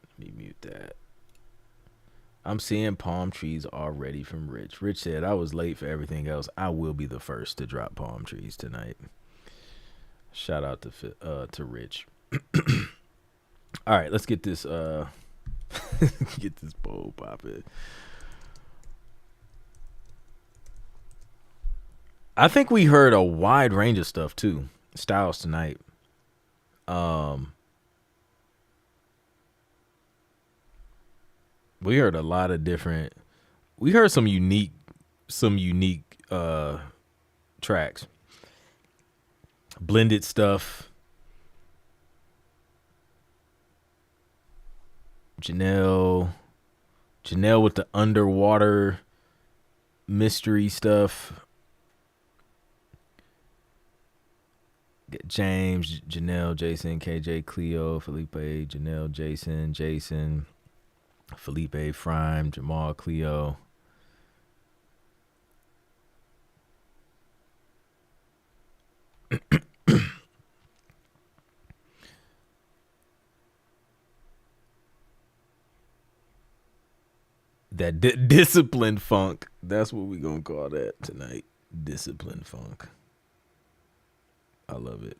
Let me mute that. I'm seeing palm trees already from Rich. Rich said, I was late for everything else. I will be the first to drop palm trees tonight. Shout out to Rich. All right, let's get this get this poll popping. I think we heard a wide range of stuff too. Styles tonight. We heard a lot of different. We heard some unique tracks. Blended stuff. Janelle with the underwater mystery stuff. James, Janelle, Jason, KJ, Cleo, Felipe, Janelle, Jason, Felipe, Frime, Jamal, Cleo. That discipline funk. That's what we gonna call that tonight. Discipline funk. I love it.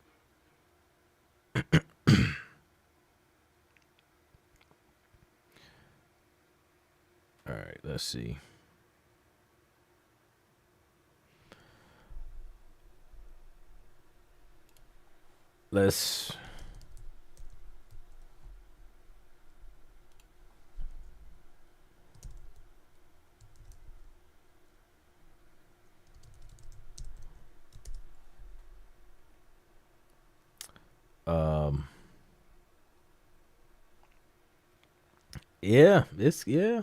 All right, let's see. Let's yeah, it's yeah.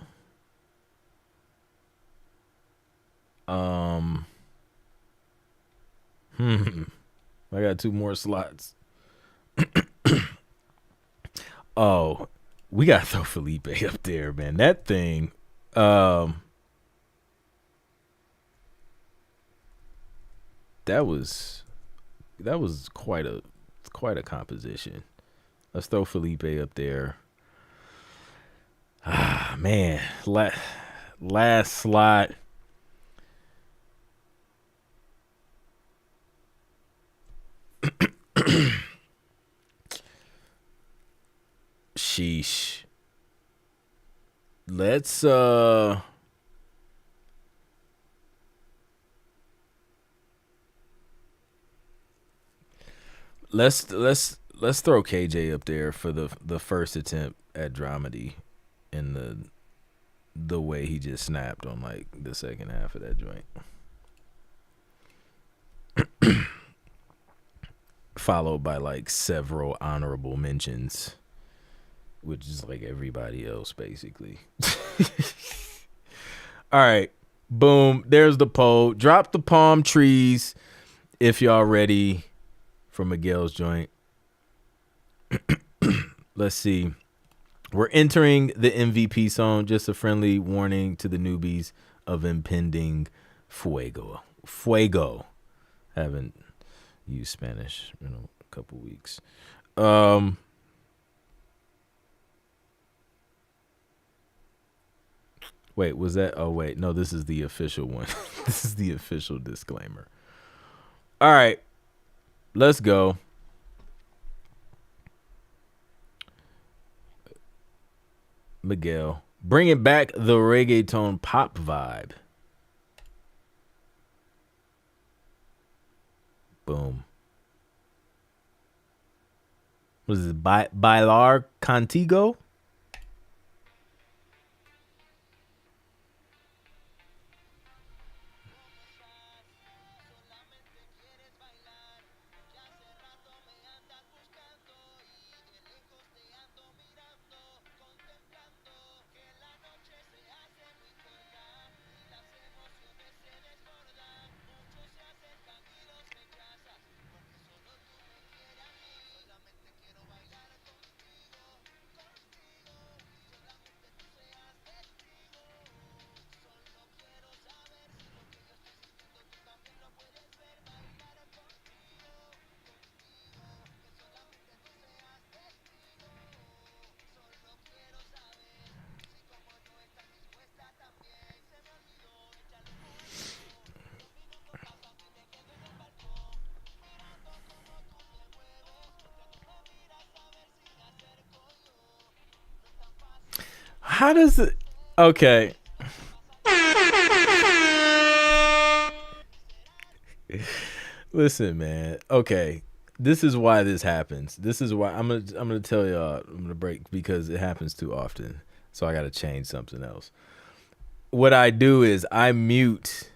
I got 2 more slots. Oh, we gotta throw Felipe up there, man. That thing. That was quite a composition. Let's throw Felipe up there. Ah, man, last slot. Sheesh. Let's throw KJ up there for the first attempt at dramedy and the way he just snapped on like the second half of that joint. Followed by like several honorable mentions, which is like everybody else basically. All right. Boom. There's the poll. Drop the palm trees if y'all ready for Miguel's joint. Let's see. We're entering the MVP zone. Just a friendly warning to the newbies of impending fuego. Fuego. Haven't used Spanish in a couple weeks. Wait, was that? Oh, wait. No, this is the official one. This is the official disclaimer. All right. Let's go. Miguel. Bringing back the reggaeton pop vibe. Boom. What is it? Bailar Contigo? How does it? Okay. Listen, man. Okay. This is why this happens. This is why I'm gonna tell y'all I'm gonna break because it happens too often. So I gotta change something else. What I do is I mute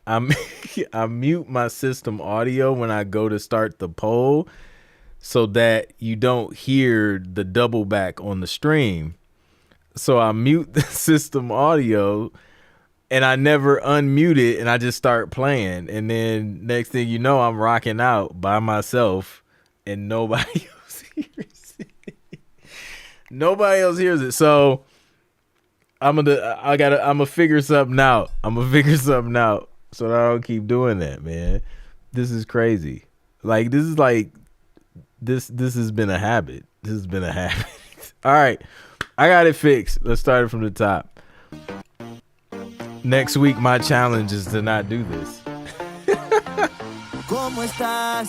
my system audio when I go to start the poll so that you don't hear the double back on the stream. So I mute the system audio and I never unmute it and I just start playing. And then next thing you know, I'm rocking out by myself and nobody else hears it. Nobody else hears it. So I'm gonna figure something out. I'm gonna figure something out so that I don't keep doing that, man. This is crazy. Like this has been a habit. This has been a habit. All right. I got it fixed. Let's start it from the top. Next week, my challenge is to not do this. ¿Cómo estás?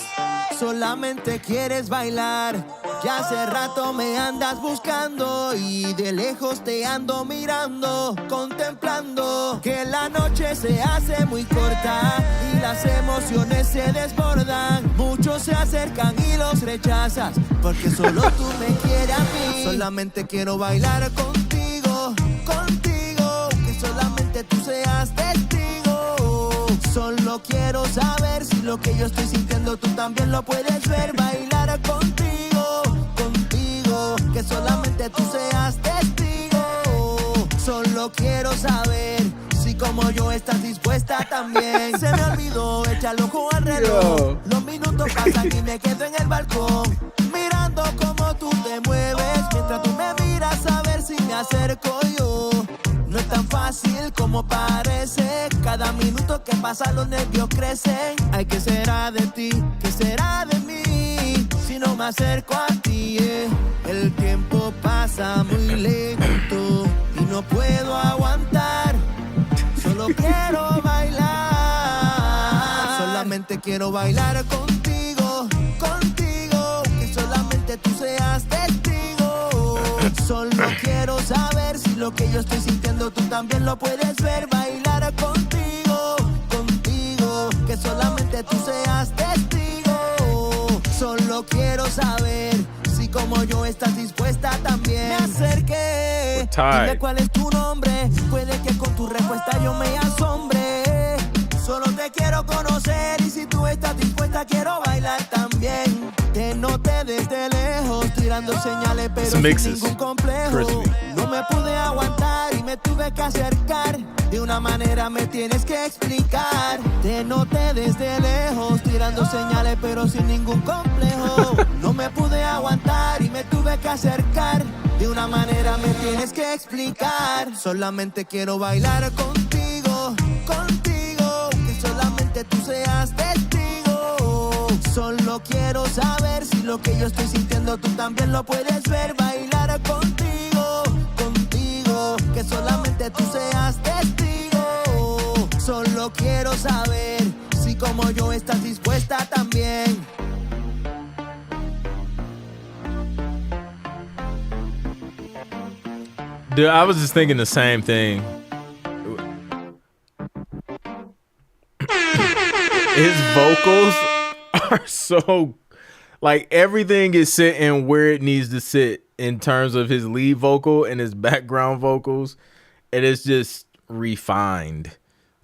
Solamente quieres bailar. Ya hace rato me andas buscando y de lejos te ando mirando, contemplando que la noche se hace muy corta y las emociones se desbordan. Muchos se acercan y los rechazas porque solo tú me quieres a mí. Solamente quiero bailar contigo, contigo, que solamente tú seas testigo. Solo quiero saber si lo que yo estoy sintiendo tú también lo puedes ver. Bailar contigo, contigo, que solamente tú seas testigo. Solo quiero saber si como yo estás dispuesta también. Se me olvidó echar el ojo al reloj. Los minutos pasan y me quedo en el balcón mirando cómo tú te mueves mientras tú me miras a ver si me acerco yo. No es tan fácil como parece. Cada minuto que pasa los nervios crecen. Ay, ¿qué será de ti? ¿Qué será de mí? Si no me acerco a ti, El tiempo pasa muy lento y no puedo aguantar. Solo quiero bailar. Solamente quiero bailar contigo, contigo, que solamente tú seas testigo. Solo quiero saber si lo que yo estoy sintiendo tú también lo puedes ver. Bailar contigo, contigo, que solamente tú seas testigo. Solo quiero saber si como yo estás dispuesta también. Me acerqué, dime cuál es tu nombre. Puede que con tu respuesta yo me asombre. Solo te quiero conocer y si tú estás dispuesta quiero bailar también. Te noté desde lejos tirando señales pero sin ningún complejo. No me pude aguantar y me tuve que acercar. De una manera me tienes que explicar. Te noté desde lejos, tirando señales pero sin ningún complejo. No me pude aguantar y me tuve que acercar. De una manera me tienes que explicar. Solamente quiero bailar contigo, contigo. Que solamente tú seas testigo. Solo quiero saber si lo que yo estoy sintiendo tú también lo puedes ver. Bailar contigo, contigo. Que solamente tú seas testigo. Solo quiero saber si como yo estás dispuesta también. Dude, I was just thinking the same thing. His vocals are so, like, everything is sitting where it needs to sit in terms of his lead vocal and his background vocals. And it's just refined.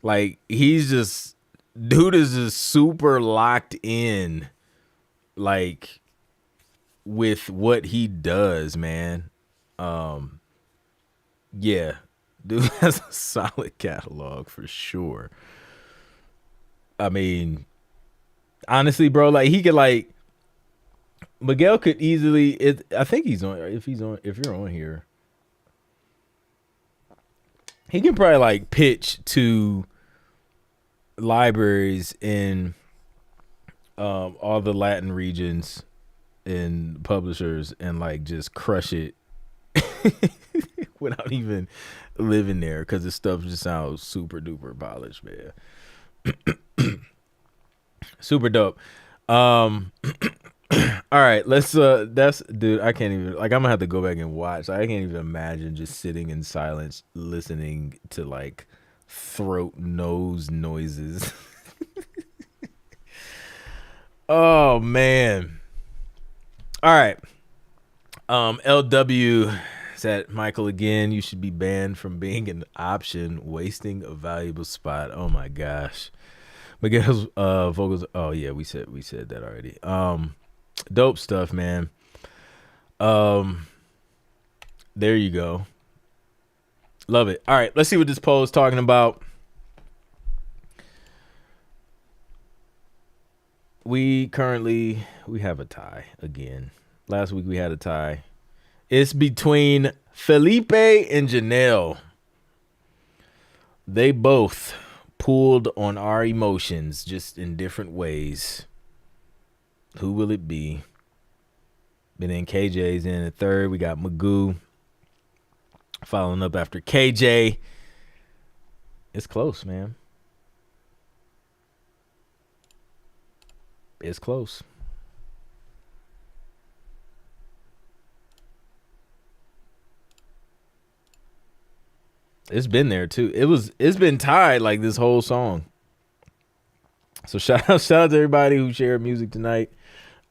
Like, he's just, dude is just super locked in, like, with what he does, man. Yeah, dude has a solid catalog for sure. I mean, honestly, bro, like he could like Miguel could easily. I think he's on. If you're on here, he can probably like pitch to libraries in all the Latin regions and publishers and like just crush it. Without even living there, because this stuff just sounds super duper polished, man. Super dope. All right, let's that's dude, I can't even, like, I'm gonna have to go back and watch. I can't even imagine just sitting in silence listening to like throat nose noises. Oh man. All right. LW at Michael again, you should be banned from being an option, wasting a valuable spot. Oh my gosh. Miguel's vocals. Oh yeah, we said that already. Dope stuff, man. There you go. Love it. All right, let's see what this poll is talking about. We have a tie again. Last week we had a tie. It's between Felipe and Janelle. They both pulled on our emotions, just in different ways. Who will it be? But then KJ's in at third. We got Magoo following up after KJ. It's close, man. It's close. It's been there too. It's been tied like this whole song. So shout out to everybody who shared music tonight.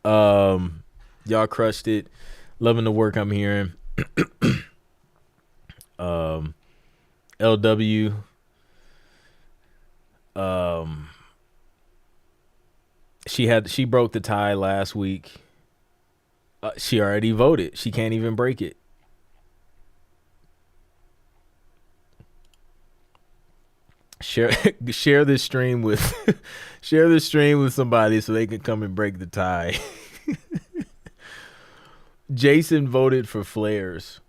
Y'all crushed it. Loving the work I'm hearing. LW. She broke the tie last week. She already voted. She can't even break it. Share this stream with somebody so they can come and break the tie. Jason voted for flares.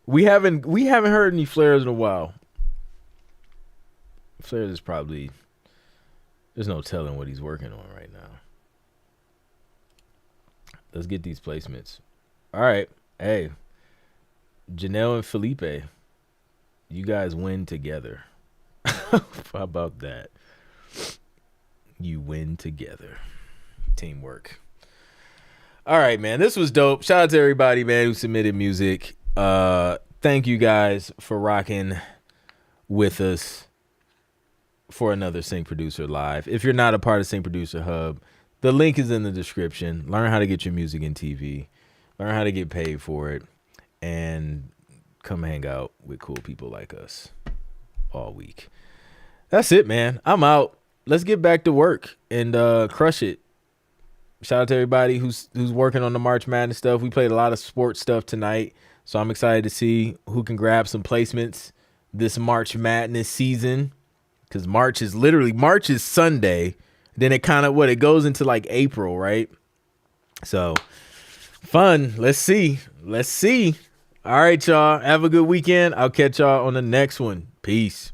We haven't heard any flares in a while. Flares is probably, there's no telling what he's working on right now. Let's get these placements. All right. Hey, Janelle and Felipe, you guys win together. How about that? You win together. Teamwork. All right, man. This was dope. Shout out to everybody, man, who submitted music. Thank you guys for rocking with us for another Sync Producer Live. If you're not a part of Sync Producer Hub, the link is in the description. Learn how to get your music in TV. Learn how to get paid for it. And come hang out with cool people like us all week. That's it, man. I'm out. Let's get back to work and crush it. Shout out to everybody who's working on the March Madness stuff. We played a lot of sports stuff tonight. So I'm excited to see who can grab some placements this March Madness season. Because March is Sunday. Then it kind of it goes into like April, right? So fun. Let's see. All right, y'all. Have a good weekend. I'll catch y'all on the next one. Peace.